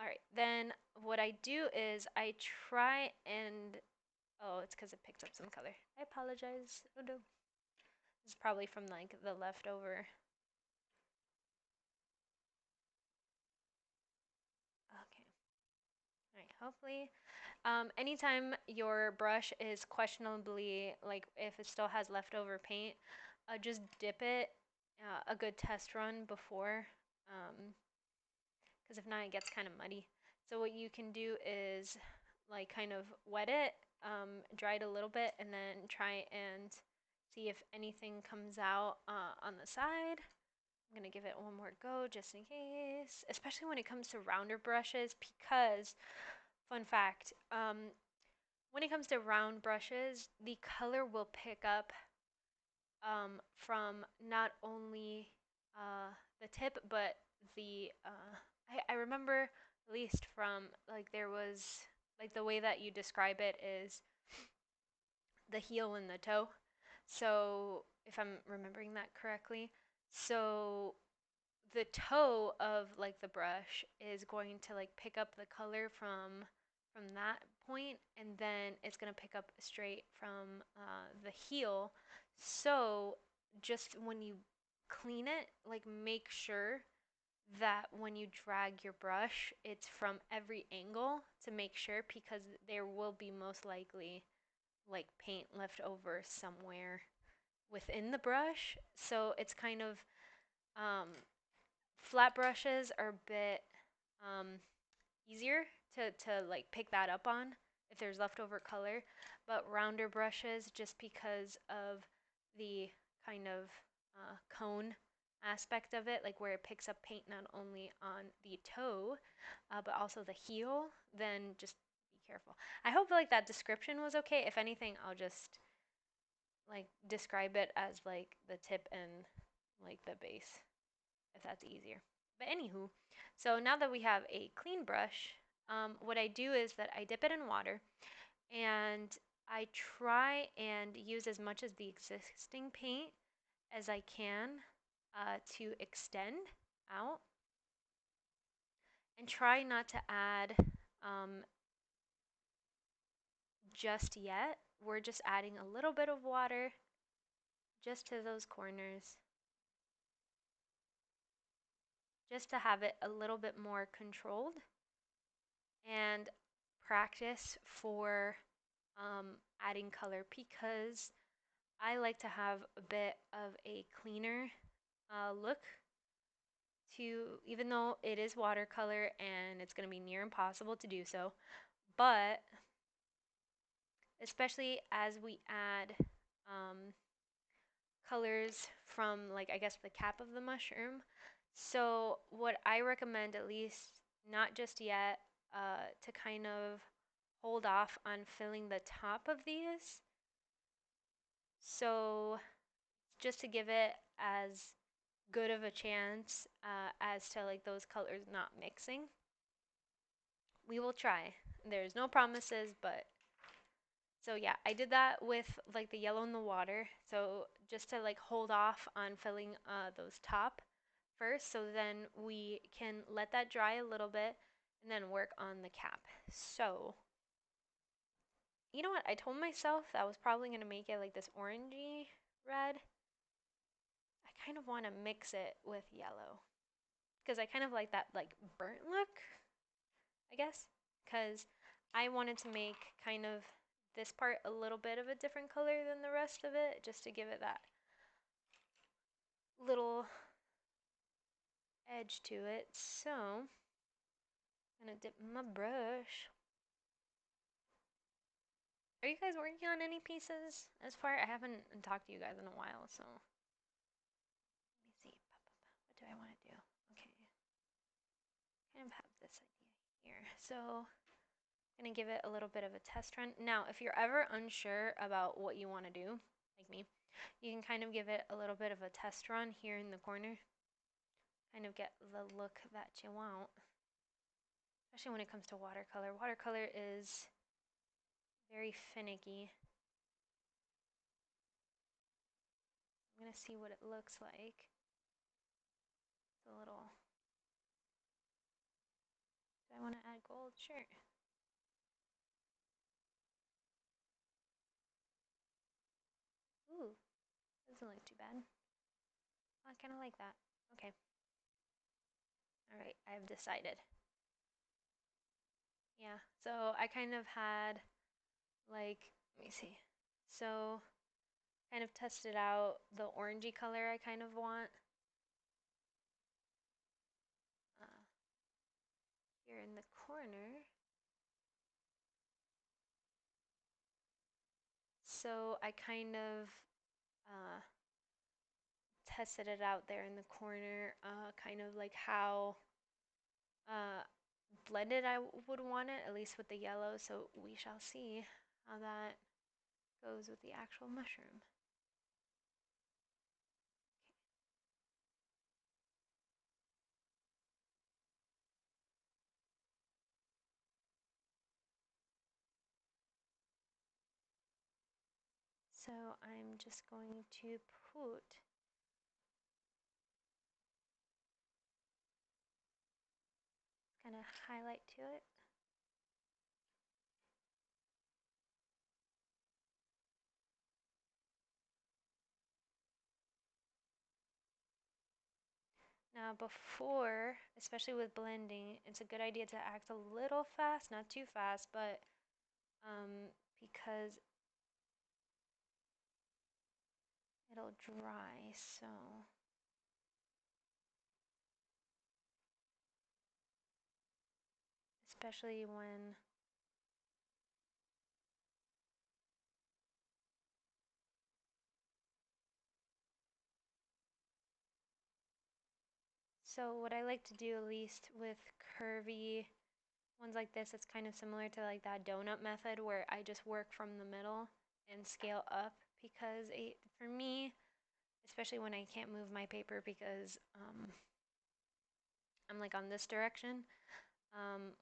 Alright, then what I do is I try and. Oh, it's because it picked up some color. I apologize. Oh no. This is probably from like the leftover. Okay. Alright, hopefully. Anytime your brush is questionably, like if it still has leftover paint, just dip it a good test run before, because if not, it gets kind of muddy. So what you can do is like kind of wet it, dry it a little bit, and then try and see if anything comes out on the side. I'm gonna give it one more go just in case, especially when it comes to rounder brushes, because fun fact, when it comes to round brushes, the color will pick up from not only the tip, but I remember at least from like there was like the way that you describe it is the heel and the toe. So if I'm remembering that correctly, so the toe of like the brush is going to like pick up the color from that point, and then it's going to pick up straight from the heel. So just when you clean it, like make sure that when you drag your brush, it's from every angle to make sure, because there will be most likely like paint left over somewhere within the brush. So it's kind of um, flat brushes are a bit um, easier to like pick that up on if there's leftover color, but rounder brushes, just because of the kind of cone aspect of it, like where it picks up paint not only on the toe, but also the heel, then just be careful. I hope like that description was okay. If anything, I'll just like describe it as like the tip and like the base, if that's easier. But anywho, so now that we have a clean brush, what I do is that I dip it in water and I try and use as much of the existing paint as I can to extend out, and try not to add um, just yet. We're just adding a little bit of water just to those corners, just to have it a little bit more controlled and practice for adding color, because I like to have a bit of a cleaner look to, even though it is watercolor and it's going to be near impossible to do so, but especially as we add colors from, like, I guess the cap of the mushroom. So what I recommend, at least not just yet, to kind of hold off on filling the top of these. So just to give it as good of a chance as to like those colors not mixing. We will try. There's no promises, but so yeah, I did that with like the yellow in the water. So just to like hold off on filling those top first, so then we can let that dry a little bit and then work on the cap. So you know what? I told myself that I was probably gonna make it like this orangey red. I kind of want to mix it with yellow, because I kind of like that like burnt look, I guess, because I wanted to make kind of this part a little bit of a different color than the rest of it, just to give it that little edge to it. So I'm gonna dip my brush. Are you guys working on any pieces as far? I haven't talked to you guys in a while, so let me see. What do I want to do? Okay, kind of have this idea here. So I'm gonna give it a little bit of a test run. Now, if you're ever unsure about what you want to do, like me, you can kind of give it a little bit of a test run here in the corner. Kind of get the look that you want. Especially when it comes to watercolor. Watercolor is very finicky. I'm gonna see what it looks like. It's a little... Do I want to add gold? Sure. Ooh, doesn't look too bad. I kind of like that. Okay. Alright, I've decided. Yeah, so I kind of had, like, let me see. So, kind of tested out the orangey color I kind of want. Here in the corner. So I kind of tested it out there in the corner, kind of like how uh, blended I would want it, at least with the yellow. So we shall see how that goes with the actual mushroom. So I'm just going to put kind of highlight to it. Now Now before, especially with blending, it's a good idea to act a little fast, not too fast, but because it'll dry, so especially when so what I like to do, at least with curvy ones like this, it's kind of similar to like that donut method where I just work from the middle and scale up because for me, especially when I can't move my paper because I'm like on this direction,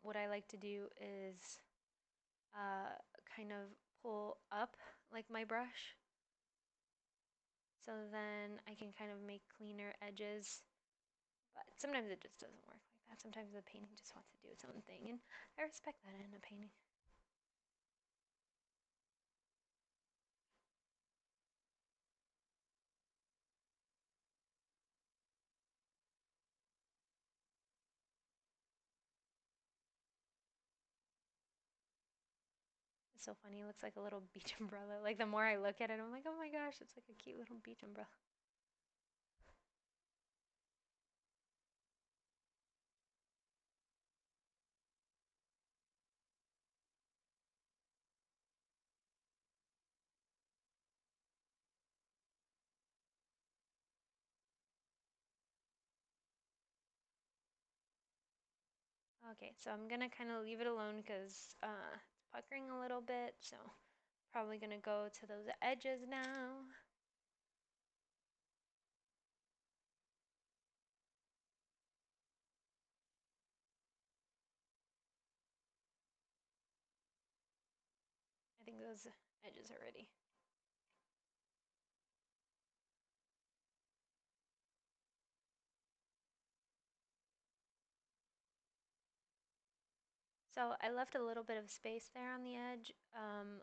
what I like to do is kind of pull up like my brush so then I can kind of make cleaner edges. But sometimes it just doesn't work like that. Sometimes the painting just wants to do its own thing, and I respect that in a painting. It's so funny. It looks like a little beach umbrella. Like the more I look at it, I'm like, oh my gosh, it's like a cute little beach umbrella. Okay, so I'm gonna kind of leave it alone because it's puckering a little bit. So probably gonna go to those edges now. I think those edges are ready. So I left a little bit of space there on the edge,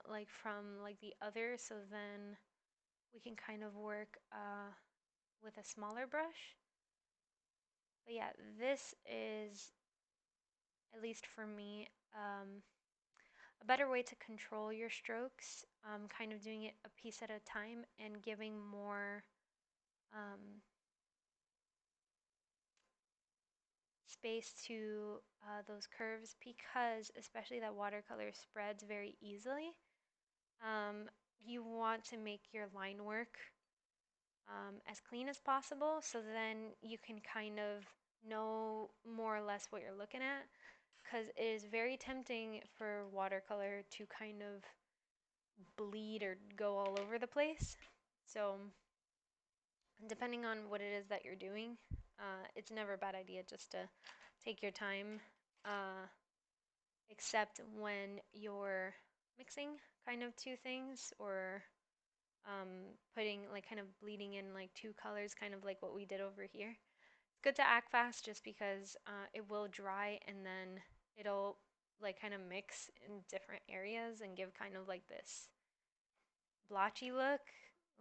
like from like the other, so then we can kind of work with a smaller brush. But yeah, this is, at least for me, a better way to control your strokes, kind of doing it a piece at a time and giving more space to those curves because especially that watercolor spreads very easily. You want to make your line work as clean as possible so then you can kind of know more or less what you're looking at because it is very tempting for watercolor to kind of bleed or go all over the place. So depending on what it is that you're doing, it's never a bad idea just to take your time, except when you're mixing kind of two things or putting like kind of bleeding in like two colors, kind of like what we did over here. It's good to act fast just because it will dry and then it'll like kind of mix in different areas and give kind of like this blotchy look,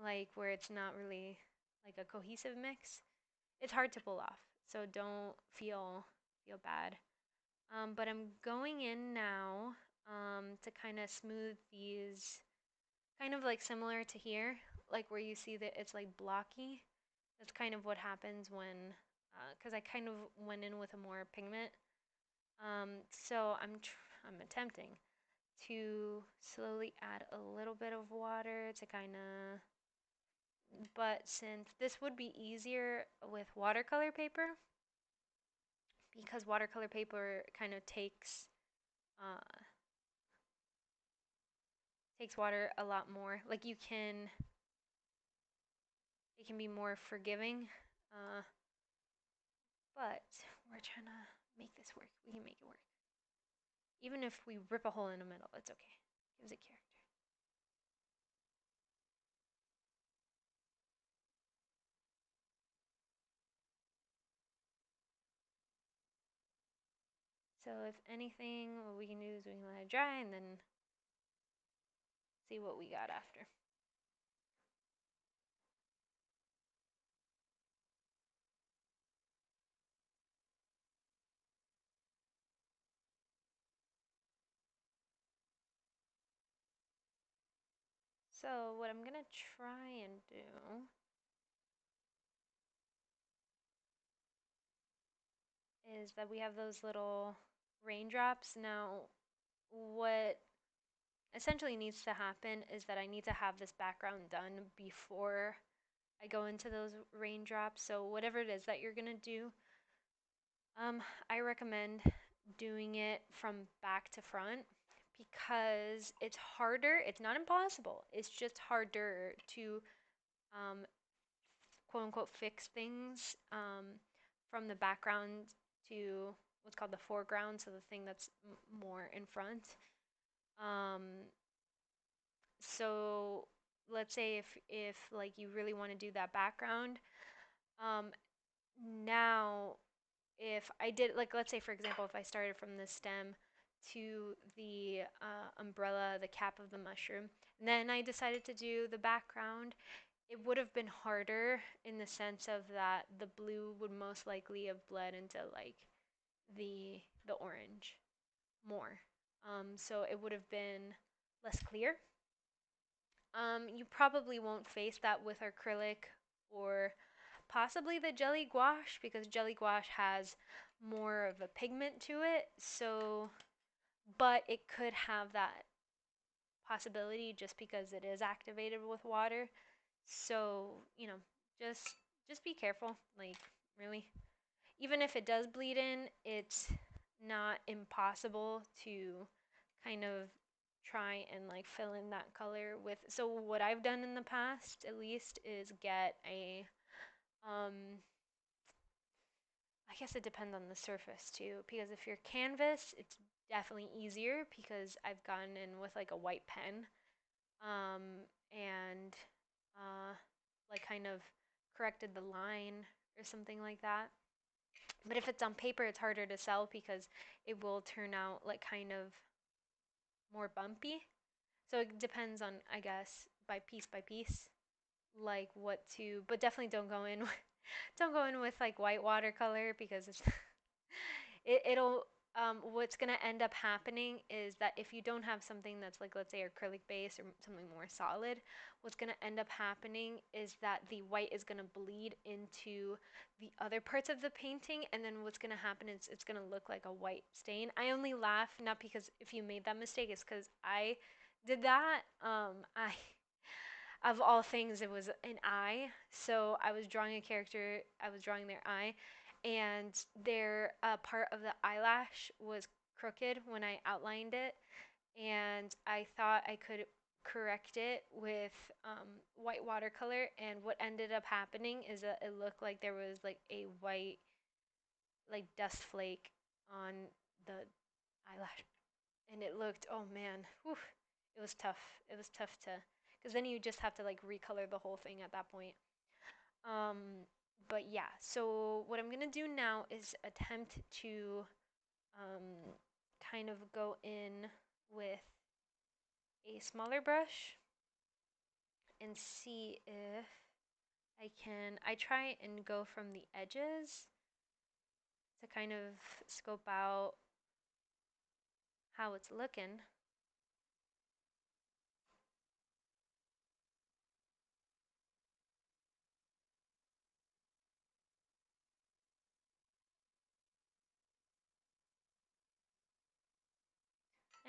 like where it's not really like a cohesive mix. It's hard to pull off, so don't feel bad. But I'm going in now to kind of smooth these, kind of like similar to here, like where you see that it's like blocky. That's kind of what happens when, because I kind of went in with a more pigment. So I'm attempting to slowly add a little bit of water to kind of, but since this would be easier with watercolor paper, because watercolor paper kind of uh, takes water a lot more. Like it can be more forgiving. Uh, but we're trying to make this work. We can make it work. Even if we rip a hole in the middle, it's okay. Gives it character. So if anything, what we can do is we can let it dry and then see what we got after. So what I'm gonna try and do is that we have those little raindrops. Now, what essentially needs to happen is that I need to have this background done before I go into those raindrops. So whatever it is that you're gonna do, I recommend doing it from back to front because it's harder. It's not impossible. It's just harder to um, quote unquote fix things from the background to what's called the foreground, so the thing that's more in front. Um, so let's say if like you really want to do that background, um, now if I did like let's say for example if I started from the stem to the umbrella, the cap of the mushroom, and then I decided to do the background, it would have been harder in the sense of that the blue would most likely have bled into like the orange more. So it would have been less clear. You probably won't face that with acrylic or possibly the jelly gouache because jelly gouache has more of a pigment to it. So, but it could have that possibility just because it is activated with water. So, just just be careful. Like, really. Even if it does bleed in, it's not impossible to kind of try and like fill in that color with. So what I've done in the past at least is get a I guess it depends on the surface too because if you're canvas, it's definitely easier because I've gone in with like a white pen and like kind of corrected the line or something like that. But if it's on paper, it's harder to sell because it will turn out like kind of more bumpy. So it depends on, I guess, by piece, like what to. But definitely don't go in, don't go in with like white watercolor because it's it'll what's going to end up happening is that if you don't have something that's like let's say acrylic base or something more solid, what's going to end up happening is that the white is going to bleed into the other parts of the painting, and then what's going to happen is it's going to look like a white stain. I only laugh not because if you made that mistake, it's because I did that. I of all things, it was an eye. So I was drawing a character, I was drawing their eye, and their part of the eyelash was crooked when I outlined it. And I thought I could correct it with white watercolor. And what ended up happening is that it looked like there was like a white, like dust flake on the eyelash, and it looked, oh man, whew, it was tough. It was tough to, because then you just have to like recolor the whole thing at that point. Um, but yeah, so what I'm gonna do now is attempt to um, kind of go in with a smaller brush and see if I can. I try and go from the edges to kind of scope out how it's looking.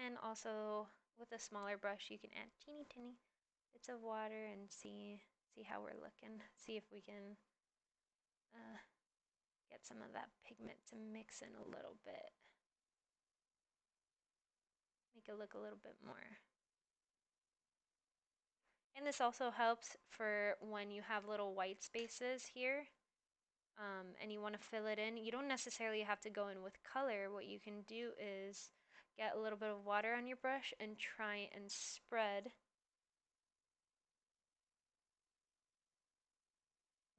And also with a smaller brush, you can add teeny bits of water and see how we're looking. See if we can uh, get some of that pigment to mix in a little bit. Make it look a little bit more. And this also helps for when you have little white spaces here and you want to fill it in. You don't necessarily have to go in with color. What you can do is get a little bit of water on your brush and try and spread.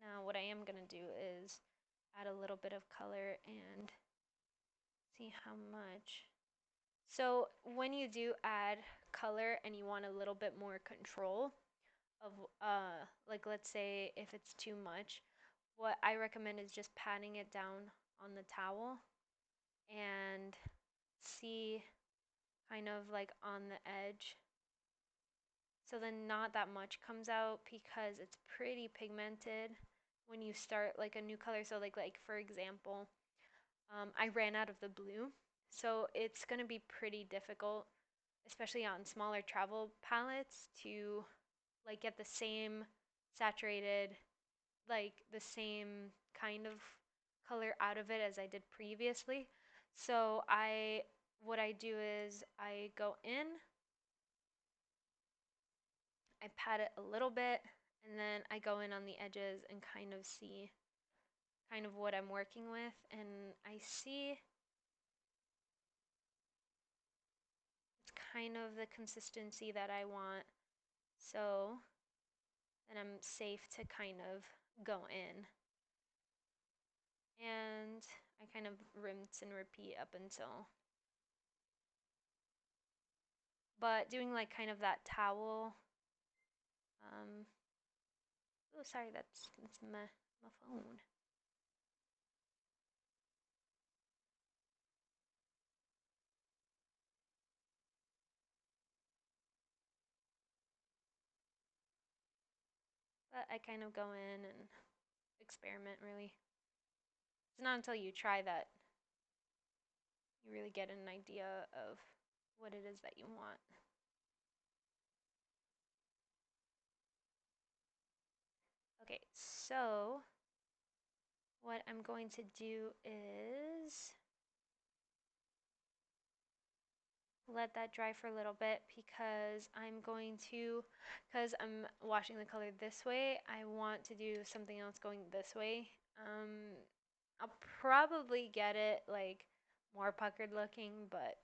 Now what I am going to do is add a little bit of color and see how much. So when you do add color and you want a little bit more control of like let's say if it's too much, what I recommend is just patting it down on the towel and see kind of like on the edge. So then not that much comes out because it's pretty pigmented when you start like a new color. So like for example, I ran out of the blue, so it's gonna be pretty difficult, especially on smaller travel palettes, to like get the same saturated, like the same kind of color out of it as I did previously. So what I do is I go in, I pat it a little bit, and then I go in on the edges and kind of see kind of what I'm working with, and I see it's kind of the consistency that I want. So then I'm safe to kind of go in. And I kind of rinse and repeat up until, but doing like kind of that towel. Oh, sorry, that's my phone. But I kind of go in and experiment really. It's not until you try that you really get an idea of what it is that you want. Okay, so what I'm going to do is let that dry for a little bit because because I'm washing the color this way, I want to do something else going this way. I'll probably get it like more puckered looking, but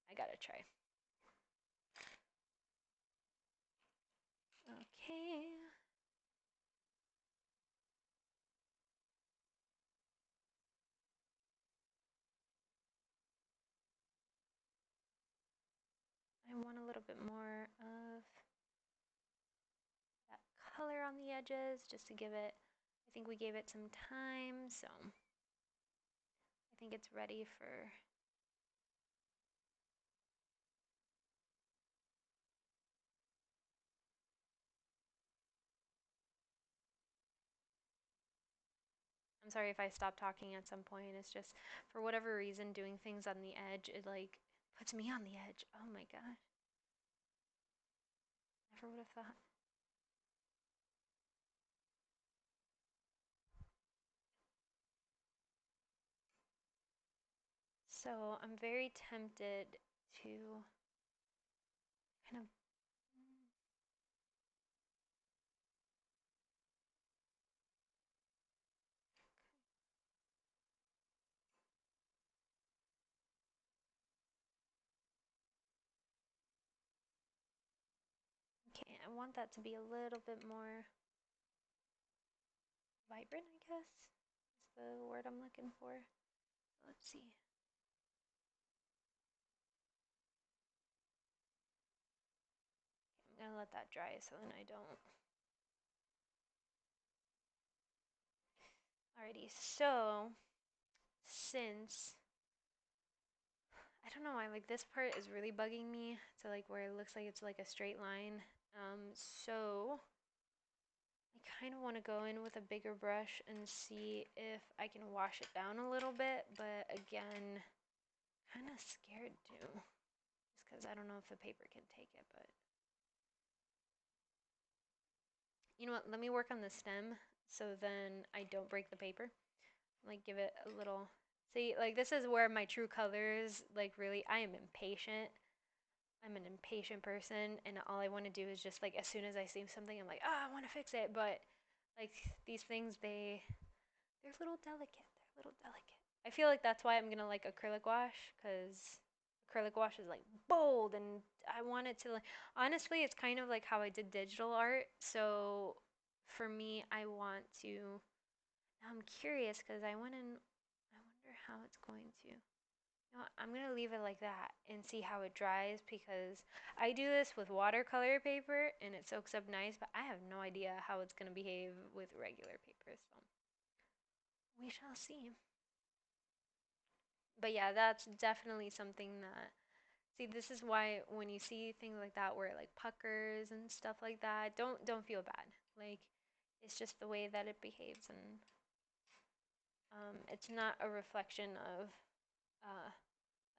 I gotta try. Okay. I want a little bit more of that color on the edges just to give it, I think we gave it some time, so I think it's ready for. I'm sorry if I stop talking at some point. It's just for whatever reason doing things on the edge, it like puts me on the edge. Oh my gosh. Never would have thought. So I'm very tempted to kind of. Okay, I want that to be a little bit more vibrant, I guess is the word I'm looking for. Let's see. I'm gonna let that dry so then I don't. Alrighty, so since I don't know why like this part is really bugging me to like where it looks like it's like a straight line. So I kind of want to go in with a bigger brush and see if I can wash it down a little bit, but again, kind of scared to, just because I don't know if the paper can take it, but you know what, let me work on the stem so then I don't break the paper. Like give it a little, see, like this is where my true colors, like really, I am impatient. I'm an impatient person, and all I want to do is just like as soon as I see something, I'm like, I want to fix it. But like these things, they're a little delicate. They're a little delicate. I feel like that's why I'm gonna like acrylic wash, because acrylic wash is like bold, and I want it to like. Honestly, it's kind of like how I did digital art. So for me, I want to. Now I'm curious because I went and I wonder how it's going to. You know what, I'm gonna leave it like that and see how it dries because I do this with watercolor paper and it soaks up nice, but I have no idea how it's gonna behave with regular paper, so we shall see. But yeah, that's definitely something that See, this is why when you see things like that where it like puckers and stuff like that, don't feel bad. Like it's just the way that it behaves, and it's not a reflection of uh,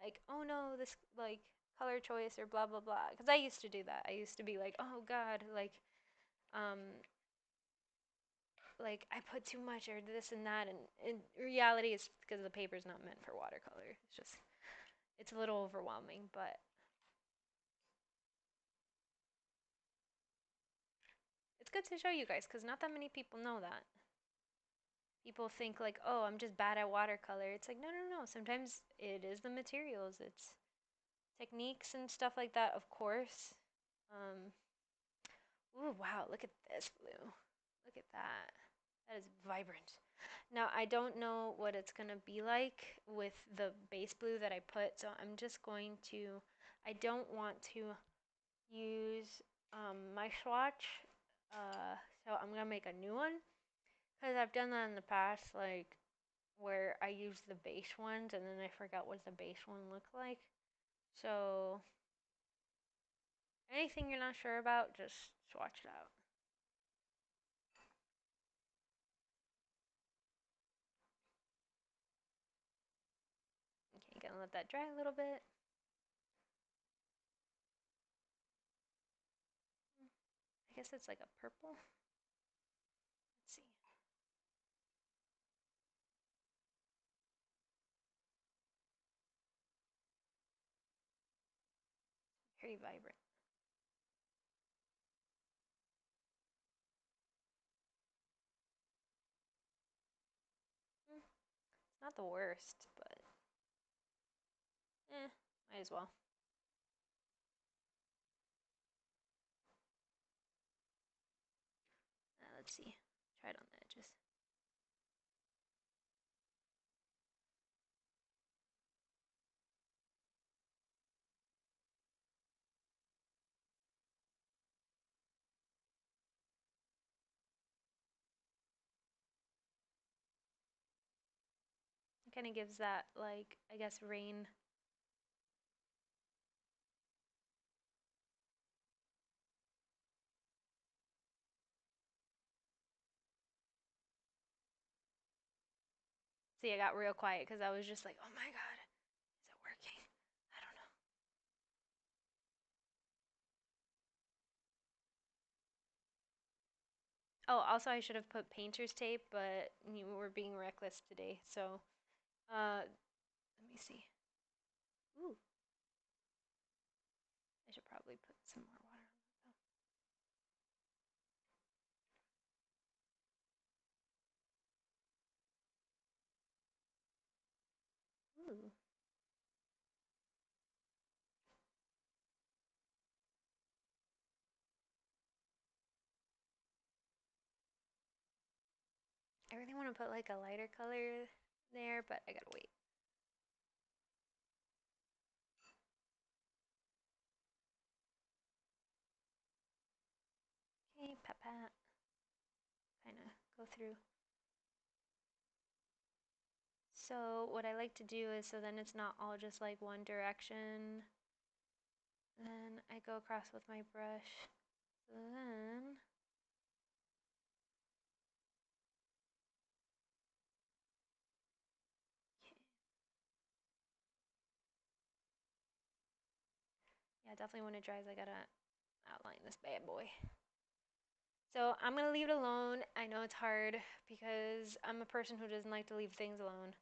like, oh no, this like color choice or blah blah blah. Because I used to do that. I used to be like, oh god, um, like I put too much or this and that, and in reality, it's because the paper's not meant for watercolor. It's just it's a little overwhelming, but it's good to show you guys because not that many people know that. People think like, oh, I'm just bad at watercolor. It's like, no, no, no. Sometimes it is the materials. It's techniques and stuff like that, of course. Um, ooh, wow, look at this blue. Look at that. That is vibrant. Now, I don't know what it's going to be like with the base blue that I put, so I'm just going to, I don't want to use my swatch, so I'm going to make a new one, because I've done that in the past, like, where I used the base ones, and then I forgot what the base one looked like. So, anything you're not sure about, just swatch it out. Okay, gonna let that dry a little bit. I guess it's like a purple. Let's see. Very vibrant. It's not the worst, but might as well. Let's see. Try it on the edges. It kind of gives that, like, I guess, rain. See, I got real quiet because I was just like, oh my god, is it working? I don't know. Oh, also, I should have put painter's tape, but you were being reckless today, so, let me see. Ooh, I should probably put some more water on that though. Ooh. I really want to put like a lighter color there, but I gotta wait. Okay, pat pat. Kind of go through. So what I like to do is so then it's not all just like one direction. Then I go across with my brush. So then okay. Yeah, definitely when it dries I gotta outline this bad boy. So I'm gonna leave it alone. I know it's hard because I'm a person who doesn't like to leave things alone.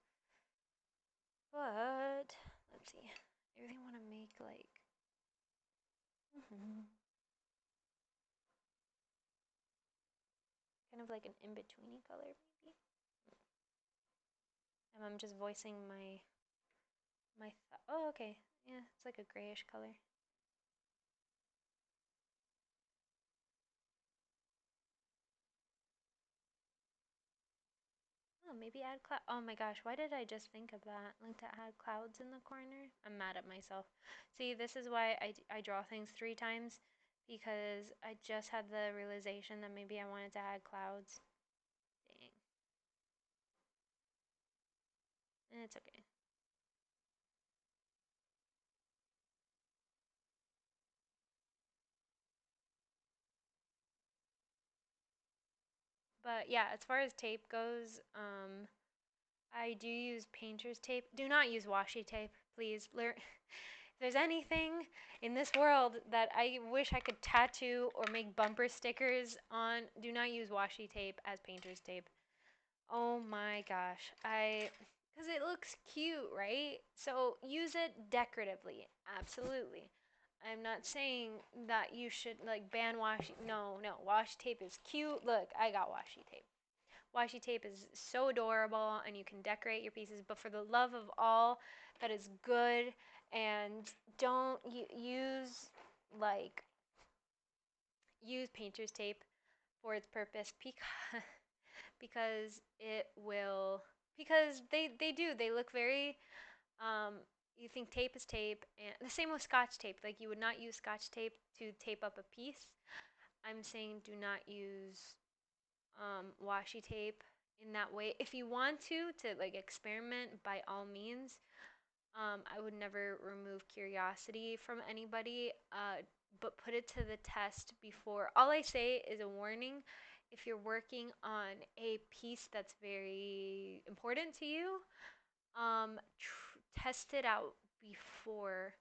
But let's see. I really want to make like kind of like an in-betweeny color maybe. And I'm just voicing my oh okay. Yeah, it's like a grayish color. Oh, maybe add cloud. Oh my gosh, why did I just think of that? Like to add clouds in the corner? I'm mad at myself. See, this is why I draw things 3 times because I just had the realization that maybe I wanted to add clouds. Dang. And it's okay. But yeah, as far as tape goes, I do use painter's tape. Do not use washi tape, please. Learn. If there's anything in this world that I wish I could tattoo or make bumper stickers on, do not use washi tape as painter's tape. Oh my gosh. Because it looks cute, right? So use it decoratively. Absolutely. I'm not saying that you should like ban washi. No, no. Washi tape is cute. Look, I got washi tape. Washi tape is so adorable and you can decorate your pieces, but for the love of all that is good, and don't use like use painter's tape for its purpose, because it will, because they do, they look very um you think tape is tape, and the same with scotch tape. Like you would not use scotch tape to tape up a piece. I'm saying do not use washi tape in that way. If you want to like experiment, by all means. I would never remove curiosity from anybody, but put it to the test before. All I say is a warning. If you're working on a piece that's very important to you, test it out before,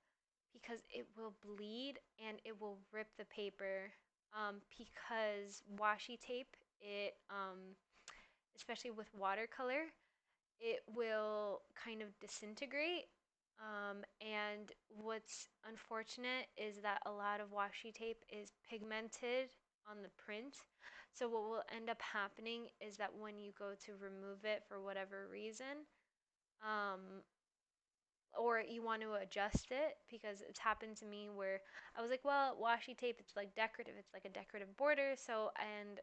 because it will bleed and it will rip the paper. Because washi tape, especially with watercolor, it will kind of disintegrate. And what's unfortunate is that a lot of washi tape is pigmented on the print. So what will end up happening is that when you go to remove it for whatever reason, um, or you want to adjust it, because it's happened to me where I was like, well, washi tape, it's like decorative, it's like a decorative border, so, and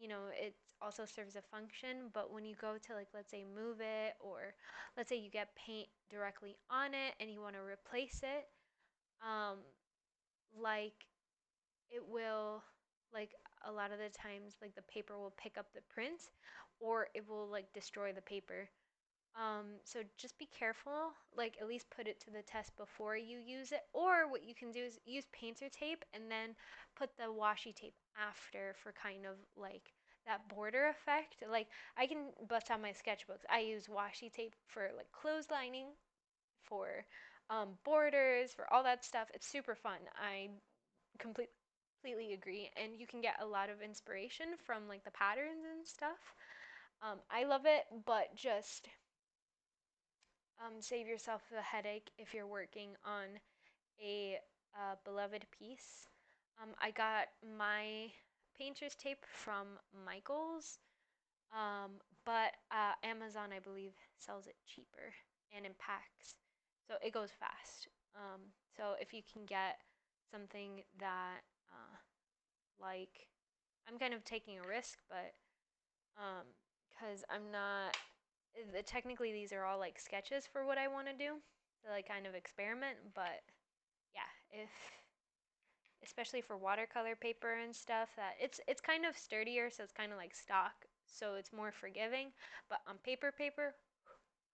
it also serves a function, but when you go to, like, let's say move it, or let's say you get paint directly on it and you want to replace it, um, like, it will, like, a lot of the times, like, the paper will pick up the print, or it will, like, destroy the paper. So just be careful, like at least put it to the test before you use it. Or what you can do is use painter tape and then put the washi tape after for kind of like that border effect. Like I can bust out my sketchbooks. I use washi tape for like clotheslining, for borders, for all that stuff. It's super fun. I completely agree. And you can get a lot of inspiration from like the patterns and stuff. I love it, but just save yourself the headache if you're working on a beloved piece. I got my painter's tape from Michaels, but Amazon, I believe, sells it cheaper and in packs, so it goes fast. So if you can get something that, like, I'm kind of taking a risk, but because I'm not technically these are all like sketches for what I want to do, to like kind of experiment, but yeah, if especially for watercolor paper and stuff, that it's kind of sturdier, so it's kind of like stock, so it's more forgiving, but on paper,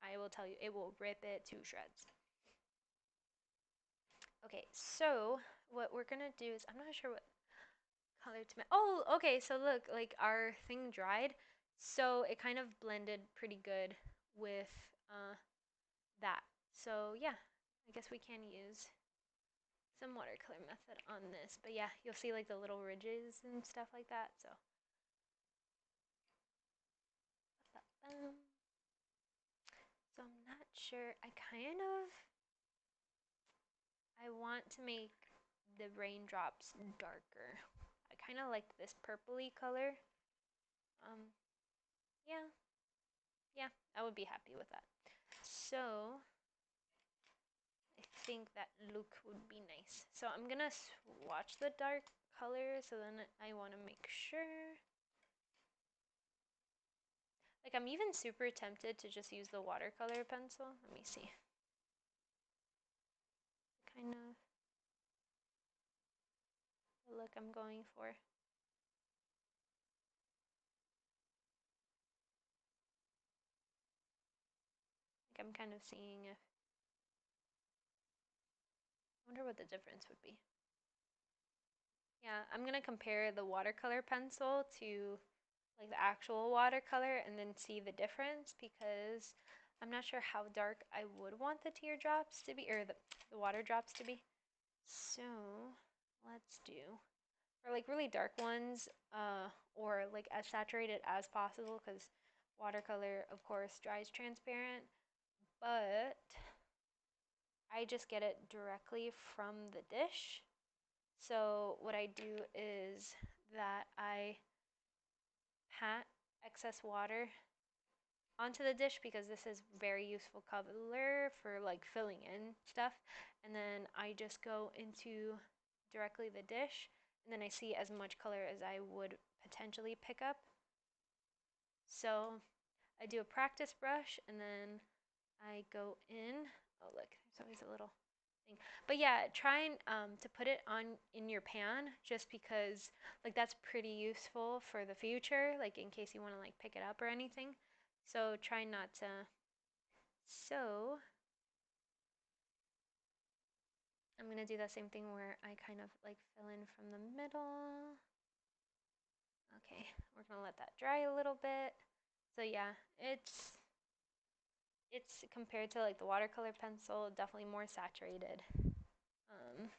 I will tell you, it will rip it to shreds. Okay, so what we're gonna do is, I'm not sure what color to make. Oh, okay, so look, like our thing dried, so it kind of blended pretty good with that. So yeah, I guess we can use some watercolor method on this. But yeah, you'll see like the little ridges and stuff like that. So I'm not sure. I want to make the raindrops darker. I kind of like this purpley color. Um, yeah, yeah, I would be happy with that. So I think that look would be nice. So I'm gonna swatch the dark color, so then I want to make sure. Like I'm even super tempted to just use the watercolor pencil. Let me see. Kind of the look I'm going for. Like I'm kind of seeing if, I wonder what the difference would be. Yeah, I'm gonna compare the watercolor pencil to like the actual watercolor and then see the difference because I'm not sure how dark I would want the teardrops to be or the water drops to be. So let's do for like really dark ones or like as saturated as possible because watercolor of course dries transparent, but I just get it directly from the dish. So what I do is that I pat excess water onto the dish because this is very useful color for like filling in stuff, and then I just go into directly the dish and then I see as much color as I would potentially pick up. So I do a practice brush and then I go in. Oh look, there's always a little thing. But yeah, try and to put it on in your pan just because like that's pretty useful for the future, like in case you want to like pick it up or anything. So try not to. So I'm gonna do that same thing where I kind of like fill in from the middle. Okay, we're gonna let that dry a little bit. So yeah, it's compared to like the watercolor pencil, definitely more saturated. Um,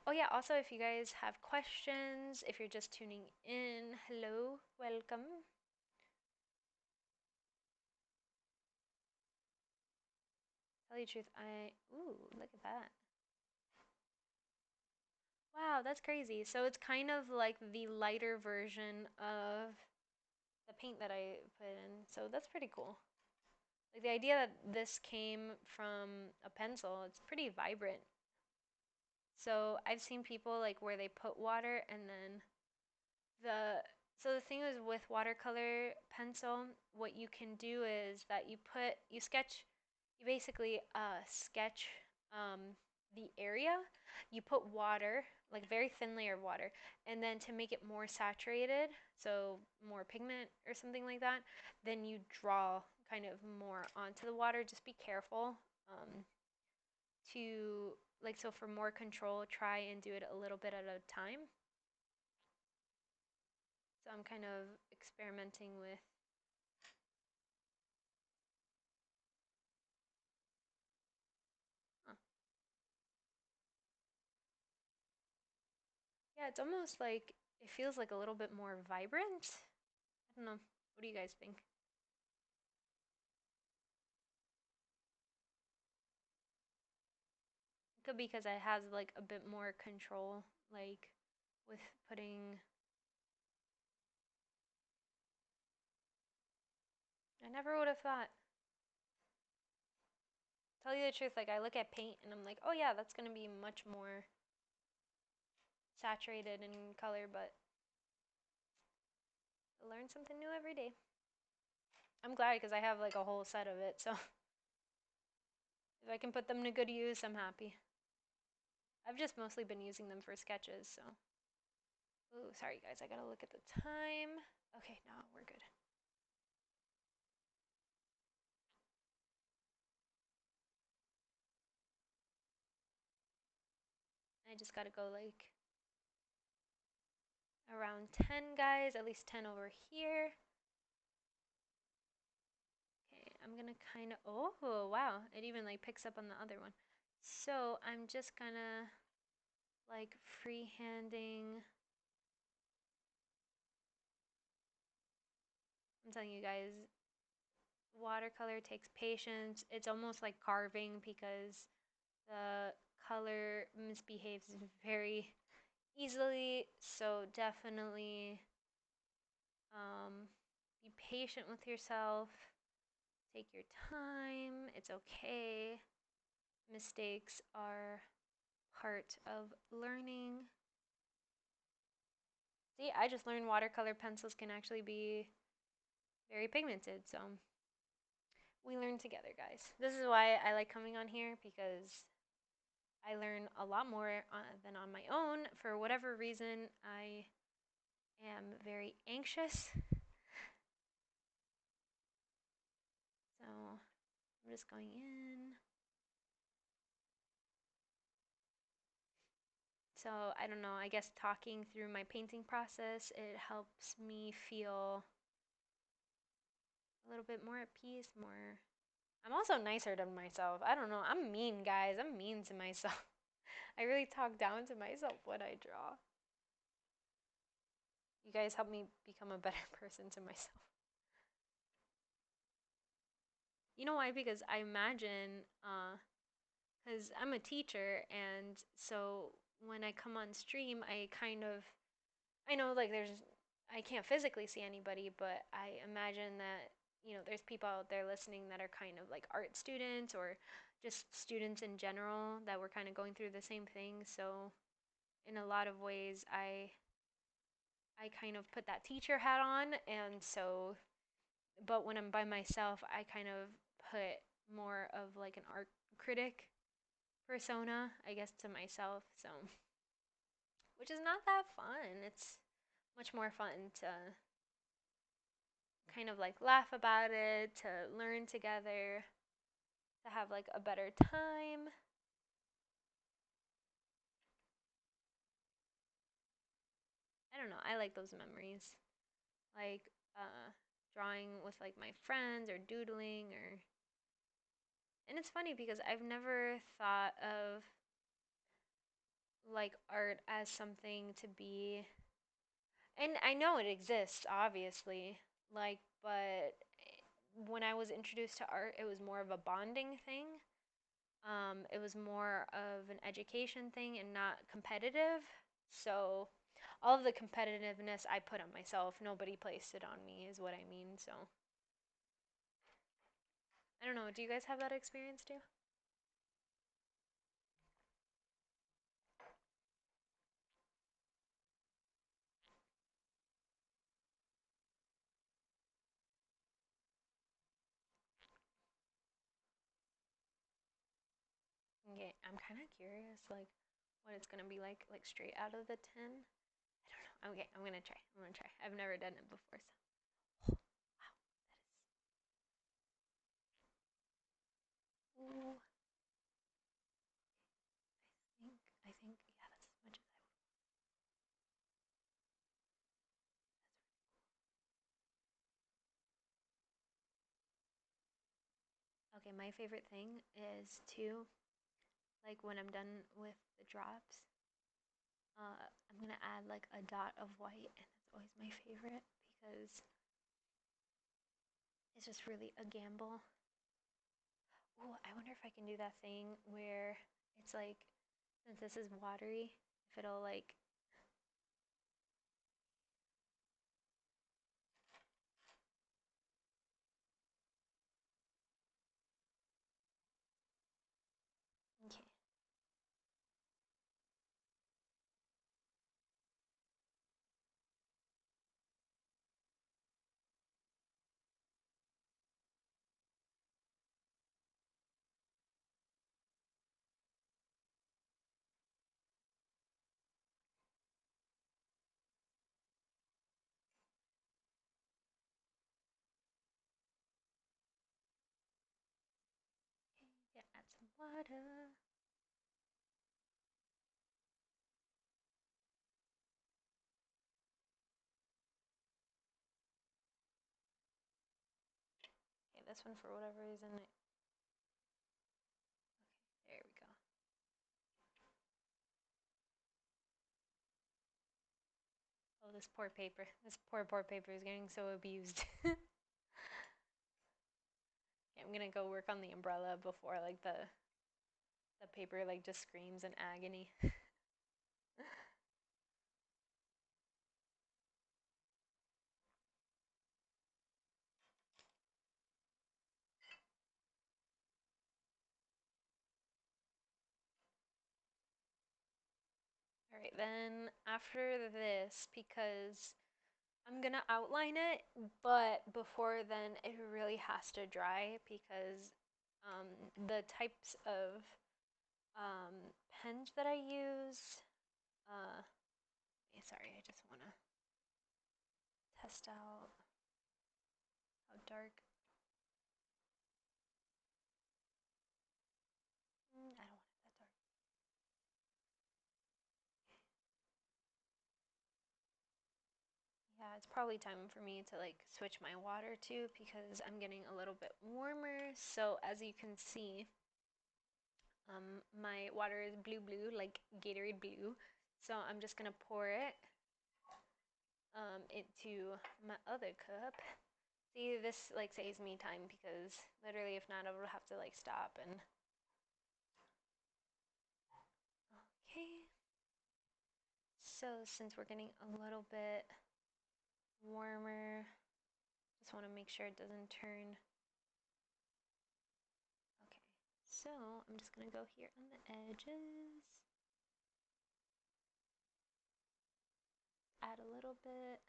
oh yeah, also if you guys have questions, if you're just tuning in, hello, welcome. Tell you the truth, ooh, look at that. Wow, that's crazy. So it's kind of like the lighter version of the paint that I put in. So that's pretty cool. Like the idea that this came from a pencil, it's pretty vibrant. So I've seen people like where they put water and then the so the thing is with watercolor pencil, what you can do is that you sketch, you basically sketch um, the area. You put water, like very thin layer of water, and then to make it more saturated, so more pigment or something like that, then you draw kind of more onto the water. Just be careful to like so for more control, try and do it a little bit at a time. So I'm kind of experimenting with. Huh. Yeah, it's almost like it feels like a little bit more vibrant. I don't know. What do you guys think? It could be because it has like a bit more control, like with putting. I never would have thought. Tell you the truth, like I look at paint and I'm like, oh yeah, that's gonna be much more saturated in color, but I learn something new every day. I'm glad because I have like a whole set of it, so if I can put them to good use, I'm happy. I've just mostly been using them for sketches, so. Ooh, sorry guys, I gotta look at the time. Okay, no, we're good. I just gotta go like around 10 guys, at least 10 over here. Okay, I'm gonna kind of, oh wow, it even like picks up on the other one. So I'm just gonna like freehanding. I'm telling you guys, watercolor takes patience. It's almost like carving because the color misbehaves very easily. So definitely be patient with yourself. Take your time. It's okay. Mistakes are part of learning. See, I just learned watercolor pencils can actually be very pigmented, so we learn together, guys. This is why I like coming on here because I learn a lot more than on my own. For whatever reason, I am very anxious. So I'm just going in. So I don't know, I guess talking through my painting process, it helps me feel a little bit more at peace, more. I'm also nicer to myself. I don't know. I'm mean, guys. I'm mean to myself. I really talk down to myself when I draw. You guys help me become a better person to myself. You know why? Because I imagine, because I'm a teacher, and so when I come on stream, I know like I can't physically see anybody, but I imagine that, there's people out there listening that are kind of like art students or just students in general that were kind of going through the same thing. So in a lot of ways, I kind of put that teacher hat on, and so, but when I'm by myself, I kind of put more of like an art critic persona, I guess, to myself. So, which is not that fun. It's much more fun to kind of like laugh about it, to learn together, to have like a better time. I don't know. I like those memories. Like drawing with like my friends or doodling or, and it's funny because I've never thought of like art as something to be, and I know it exists obviously, like, but when I was introduced to art, it was more of a bonding thing. It was more of an education thing and not competitive. So all of the competitiveness I put on myself, nobody placed it on me, is what I mean. So I don't know. Do you guys have that experience too? Okay, I'm kind of curious, like, what it's gonna be like straight out of the tin. I don't know. Okay, I'm gonna try. I'm gonna try. I've never done it before, so. Wow, that is. Ooh, I think, yeah, that's as much as I would. Okay, my favorite thing is to, like, when I'm done with the drops, I'm gonna add like a dot of white, and that's always my favorite because it's just really a gamble. Ooh, I wonder if I can do that thing where it's like, since this is watery, if it'll like, okay. Yeah, add some water. Okay, this one for whatever reason, there we go. Oh, this poor paper. This poor paper is getting so abused. Okay, I'm gonna go work on the umbrella before like the paper like just screams in agony. All right, then after this, because I'm gonna outline it, but before then, it really has to dry because um, the types of pens that I use. Sorry, I just want to test out how dark. I don't want it that dark. it's probably time for me to like switch my water too because I'm getting a little bit warmer. So as you can see, my water is blue, like Gatorade blue. So I'm just gonna pour it into my other cup. See, this like saves me time because literally if not, I would have to like stop and okay. So since we're getting a little bit warmer, just want to make sure it doesn't turn. Okay, so I'm just gonna go here on the edges, add a little bit.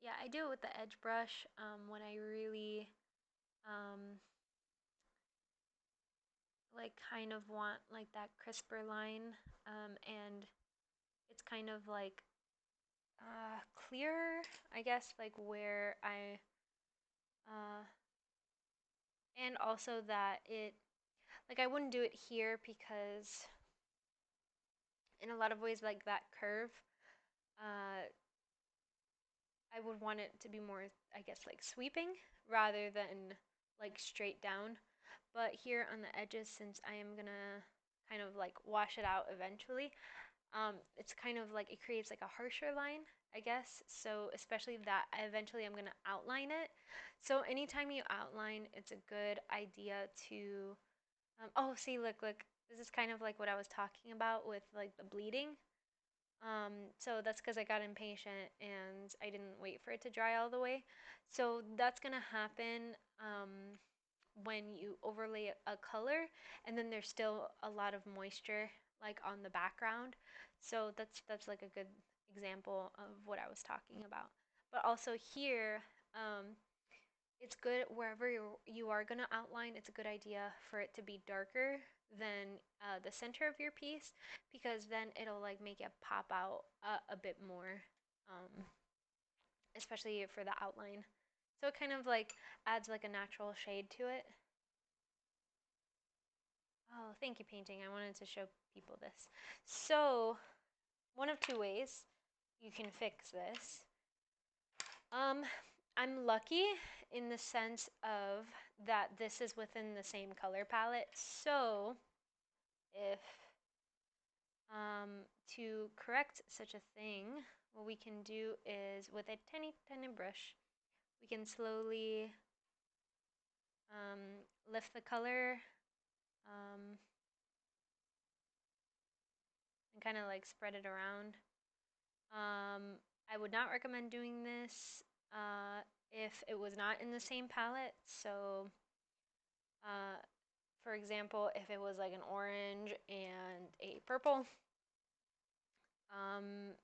Yeah, I do it with the edge brush when I really um, like kind of want like that crisper line and it's kind of like clearer, I guess, like where uh, and also that it, like I wouldn't do it here because in a lot of ways like that curve, uh, I would want it to be more, I guess, like sweeping rather than like straight down. But here on the edges, since I am gonna kind of like wash it out eventually, it's kind of like it creates like a harsher line, I guess. So especially that eventually I'm gonna outline it. So anytime you outline, it's a good idea to, oh, see, look, this is kind of like what I was talking about with like the bleeding. So that's because I got impatient and I didn't wait for it to dry all the way. So that's gonna happen when you overlay a color and then there's still a lot of moisture like on the background. So that's like a good example of what I was talking about. But also here, it's good wherever you are gonna outline, it's a good idea for it to be darker than the center of your piece because then it'll like make it pop out a bit more, um, especially for the outline. So it kind of like adds like a natural shade to it. Oh, thank you, painting. I wanted to show people this. So one of two ways you can fix this. Um, I'm lucky in the sense of that this is within the same color palette. So if to correct such a thing, what we can do is with a tiny brush, we can slowly lift the color and kind of like spread it around. I would not recommend doing this if it was not in the same palette. So uh, for example, if it was like an orange and a purple,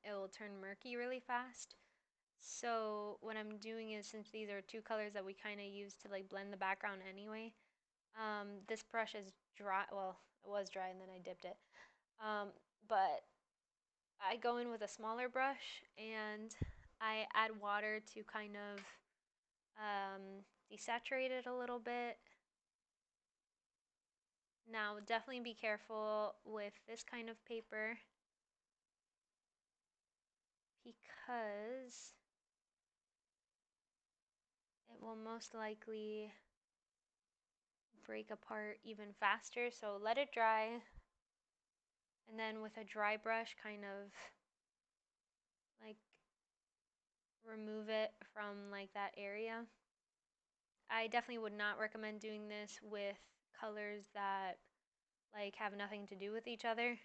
it will turn murky really fast. So what I'm doing is, since these are two colors that we kind of use to like blend the background anyway, this brush is dry. Well, it was dry and then I dipped it. But I go in with a smaller brush and I add water to kind of desaturate it a little bit. Now, definitely be careful with this kind of paper because it will most likely break apart even faster. So let it dry, and then with a dry brush, kind of like remove it from like that area. I definitely would not recommend doing this with colors that like have nothing to do with each other.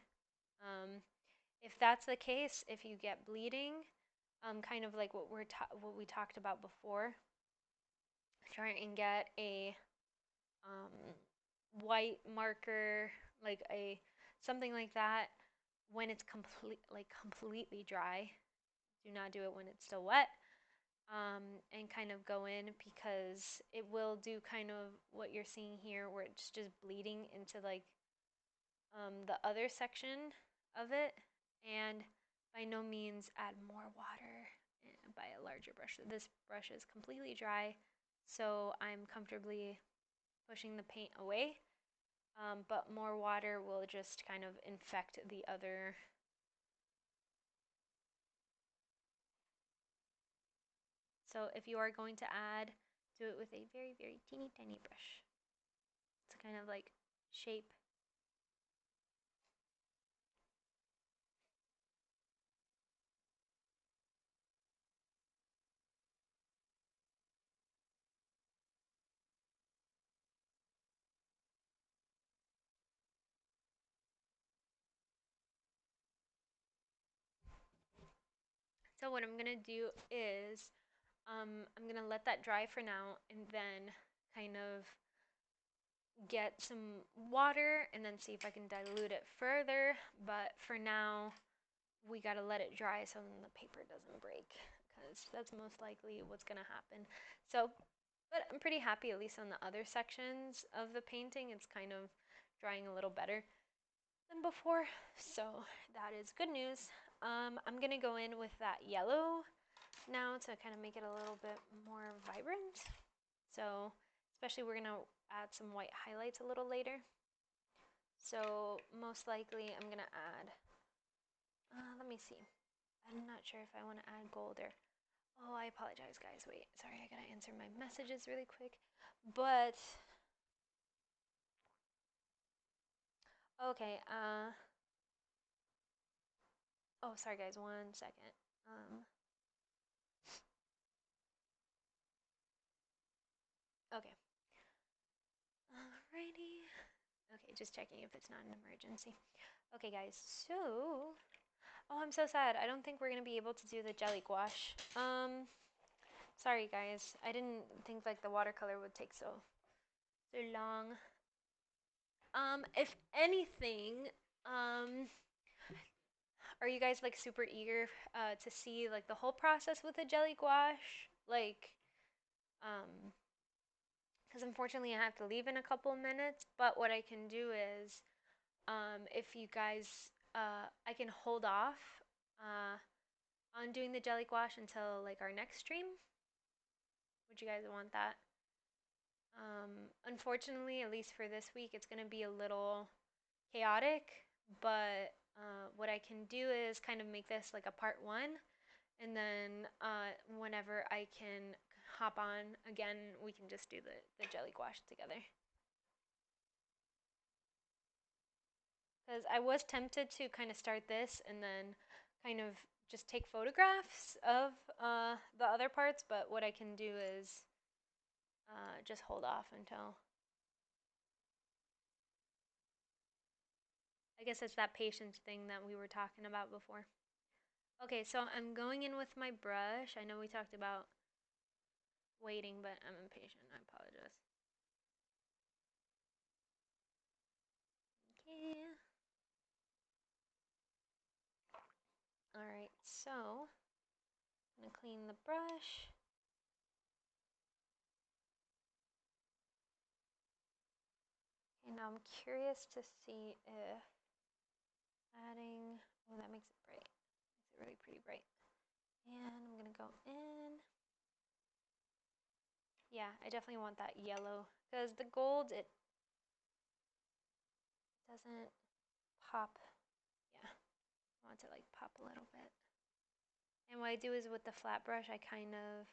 If that's the case, if you get bleeding, kind of like what we talked about before, try and get a white marker, like a something like that, when it's completely dry. Do not do it when it's still wet. And kind of go in because it will do kind of what you're seeing here, where it's just bleeding into like the other section of it, and by no means add more water by a larger brush. This brush is completely dry, so I'm comfortably pushing the paint away. but more water will just kind of infect the other. So if you are going to add, do it with a very, very teeny tiny brush to kind of like shape. So what I'm gonna do is I'm gonna let that dry for now and then kind of get some water and then see if I can dilute it further. But for now, we gotta let it dry so the paper doesn't break because that's most likely what's gonna happen. So, but I'm pretty happy at least on the other sections of the painting. It's kind of drying a little better than before. So that is good news. I'm gonna go in with that yellow now to kind of make it a little bit more vibrant. So especially we're gonna add some white highlights a little later. So most likely I'm gonna add, let me see. I'm not sure if I wanna add gold or, oh, I apologize guys, wait, sorry, I gotta answer my messages really quick. But, okay, oh, sorry guys, 1 second. Okay, alrighty. Okay, just checking if it's not an emergency. Okay guys, so, oh, I'm so sad. I don't think we're gonna be able to do the jelly gouache. Sorry guys, I didn't think like the watercolor would take so long. If anything, are you guys like super eager to see like the whole process with the jelly gouache? Like, because unfortunately I have to leave in a couple of minutes. But what I can do is, if you guys, I can hold off uh, on doing the jelly gouache until like our next stream. Would you guys want that? Unfortunately, at least for this week, it's going to be a little chaotic, but what I can do is kind of make this like a part one, and then whenever I can hop on again, we can just do the jelly gouache together. Because I was tempted to kind of start this and then kind of just take photographs of the other parts, but what I can do is just hold off until, I guess it's that patience thing that we were talking about before. Okay, so I'm going in with my brush. I know we talked about waiting, but I'm impatient. I apologize. Okay. Alright, so I'm gonna clean the brush. And now I'm curious to see if adding, oh, that makes it bright. Makes it really pretty bright. And I'm gonna go in. Yeah, I definitely want that yellow because the gold, it doesn't pop. Yeah, I want to like pop a little bit. And what I do is with the flat brush, I kind of,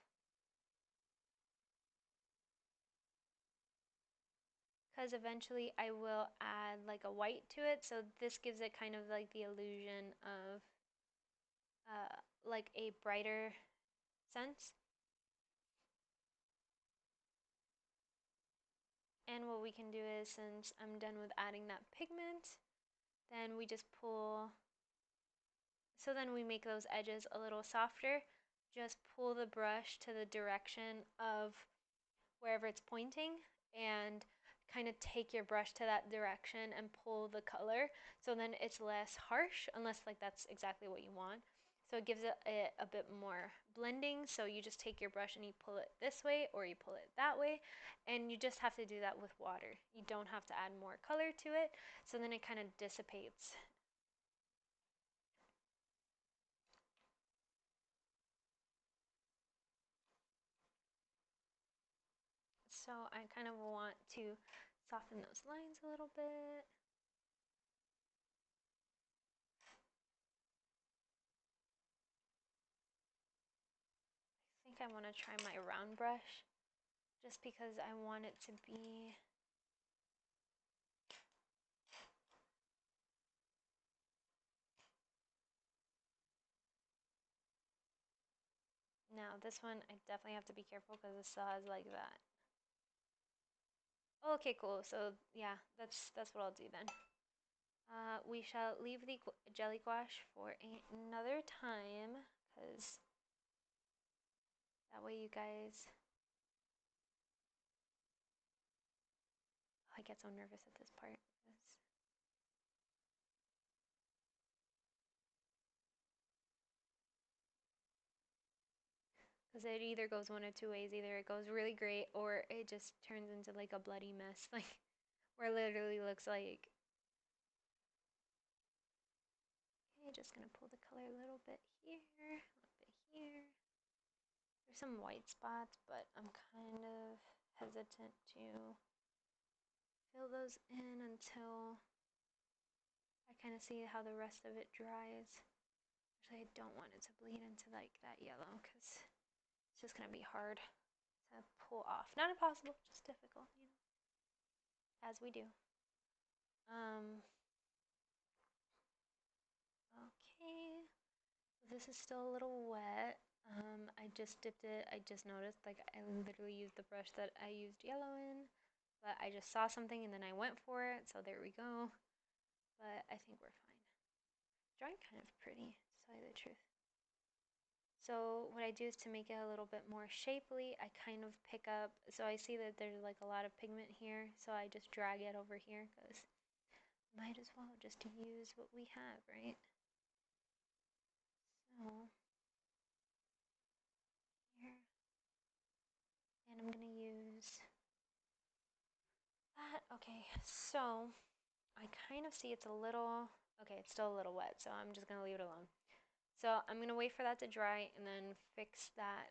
because eventually I will add like a white to it, so this gives it kind of like the illusion of like a brighter sense. And what we can do is, since I'm done with adding that pigment, then we just pull, so then we make those edges a little softer. Just pull the brush to the direction of wherever it's pointing and kind of take your brush to that direction and pull the color, so then it's less harsh, unless like that's exactly what you want. So it gives it a bit more blending. So you just take your brush and you pull it this way or you pull it that way, and you just have to do that with water. You don't have to add more color to it, so then it kind of dissipates. So I kind of want to soften those lines a little bit. I think I want to try my round brush just because I want it to be now this one I definitely have to be careful because it still has like that. Okay, cool. So yeah, that's what I'll do then. We shall leave the jelly gouache for another time because that way you guys. Oh, I get so nervous at this part. Because it either goes one of two ways. Either it goes really great or it just turns into like a bloody mess. Like, where it literally looks like. Okay, just gonna pull the color a little bit here, a little bit here. There's some white spots, but I'm kind of hesitant to fill those in until I kind of see how the rest of it dries. Actually, I don't want it to bleed into like that yellow because it's just gonna be hard to pull off. Not impossible, just difficult, you know, as we do. Okay, this is still a little wet. I just dipped it. I just noticed, like, I literally used the brush that I used yellow in, but I just saw something and then I went for it, so there we go. But I think we're fine. Drawing kind of pretty, to tell you the truth. So what I do is to make it a little bit more shapely, I kind of pick up, so I see that there's like a lot of pigment here, so I just drag it over here because might as well just use what we have, right? So here, and I'm gonna use that. Okay, so I kind of see it's a little, okay, it's still a little wet, so I'm just gonna leave it alone. So I'm gonna wait for that to dry and then fix that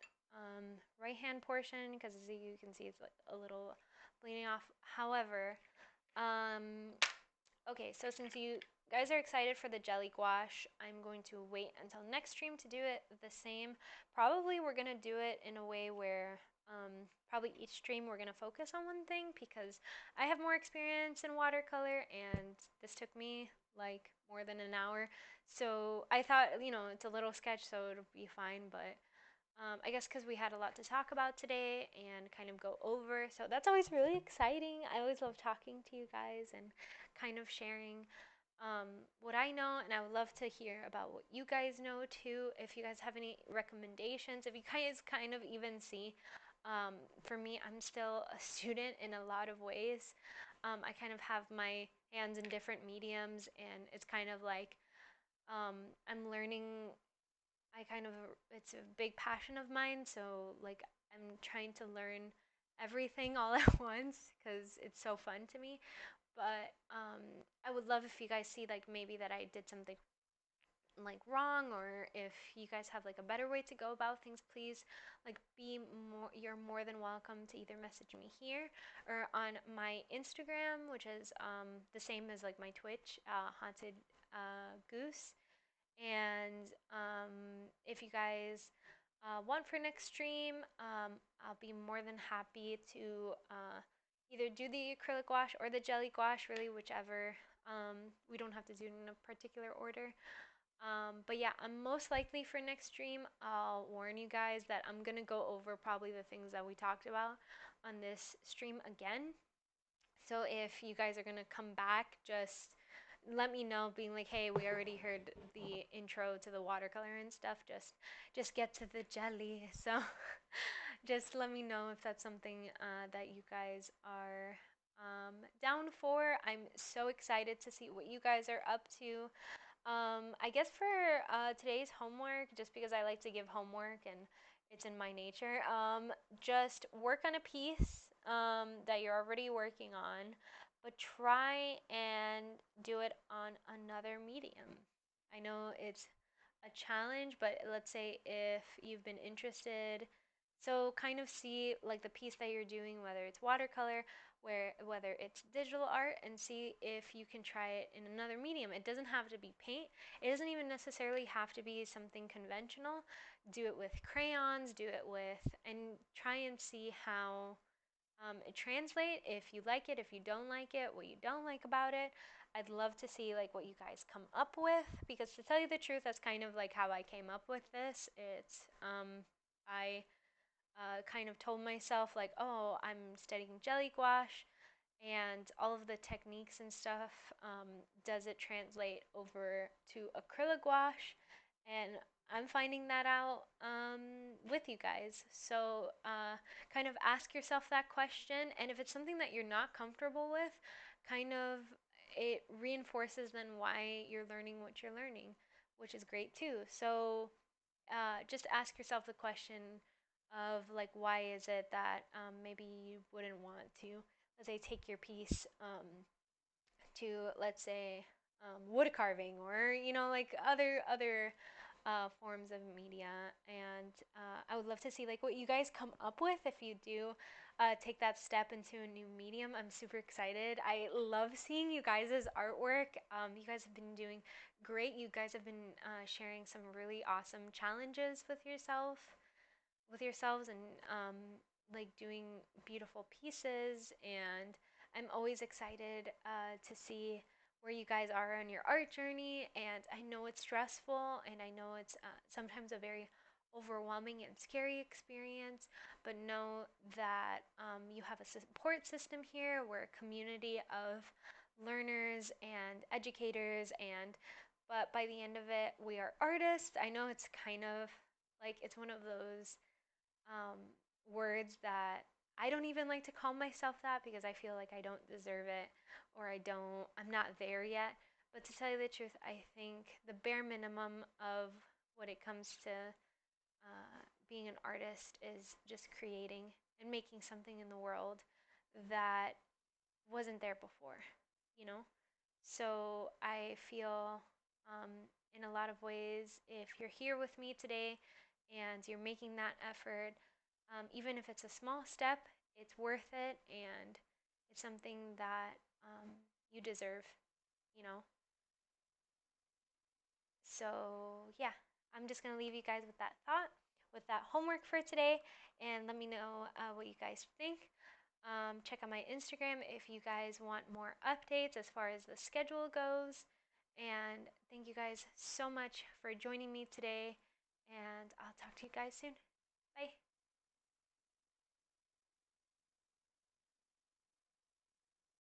right hand portion because as you can see it's like a little bleeding off. However, okay, so since you guys are excited for the jelly gouache, I'm going to wait until next stream to do it the same. Probably we're gonna do it in a way where probably each stream we're gonna focus on one thing because I have more experience in watercolor and this took me like more than an hour. So I thought, you know, it's a little sketch, so it'll be fine, but I guess because we had a lot to talk about today and kind of go over. So that's always really exciting. I always love talking to you guys and kind of sharing what I know. And I would love to hear about what you guys know too. If you guys have any recommendations, if you guys kind of even see, for me, I'm still a student in a lot of ways. I kind of have my hands in different mediums, and it's kind of like I'm learning. I kind of, it's a big passion of mine, so like I'm trying to learn everything all at once because it's so fun to me. But I would love if you guys see like maybe that I did something like wrong, or if you guys have like a better way to go about things, please like be more, you're more than welcome to either message me here or on my Instagram, which is the same as like my Twitch, haunted goose. And if you guys want for next stream, I'll be more than happy to either do the acrylic gouache or the jelly gouache, really, whichever. We don't have to do it in a particular order. But yeah, I'm most likely for next stream, I'll warn you guys that I'm going to go over probably the things that we talked about on this stream again. So if you guys are going to come back, just let me know, being like, hey, we already heard the intro to the watercolor and stuff, just get to the jelly. So just let me know if that's something that you guys are down for. I'm so excited to see what you guys are up to. I guess for today's homework, just because I like to give homework and it's in my nature, just work on a piece that you're already working on, but try and do it on another medium. I know it's a challenge, but let's say if you've been interested, so kind of see like the piece that you're doing, whether it's watercolor, where whether it's digital art, and see if you can try it in another medium. It doesn't have to be paint. It doesn't even necessarily have to be something conventional. Do it with crayons, do it with, and try and see how it translate. If you like it, if you don't like it, what you don't like about it. I'd love to see like what you guys come up with, because to tell you the truth, that's kind of like how I came up with this. I kind of told myself like, oh, I'm studying jelly gouache, and all of the techniques and stuff. Does it translate over to acrylic gouache? And I'm finding that out with you guys. So kind of ask yourself that question, and if it's something that you're not comfortable with, kind of it reinforces then why you're learning what you're learning, which is great too. So just ask yourself the question of like, why is it that maybe you wouldn't want to, let's say, take your piece to, let's say, wood carving, or like other forms of media. And I would love to see like what you guys come up with if you do take that step into a new medium. I'm super excited. I love seeing you guys' artwork. You guys have been doing great. You guys have been sharing some really awesome challenges with yourselves, and like doing beautiful pieces. And I'm always excited to see where you guys are on your art journey. And I know it's stressful, and I know it's sometimes a very overwhelming and scary experience, but know that you have a support system here. We're a community of learners and educators, and but by the end of it, we are artists. I know it's kind of like it's one of those um, words that I don't even like to call myself that, because I feel like I don't deserve it, or I'm not there yet. But to tell you the truth, I think the bare minimum of what it comes to being an artist is just creating and making something in the world that wasn't there before, you know? So I feel in a lot of ways, if you're here with me today and you're making that effort, even if it's a small step, it's worth it, and it's something that you deserve, you know? So, yeah, I'm just going to leave you guys with that thought, with that homework for today, and let me know what you guys think. Check out my Instagram if you guys want more updates as far as the schedule goes. And thank you guys so much for joining me today, and I'll talk to you guys soon. Bye.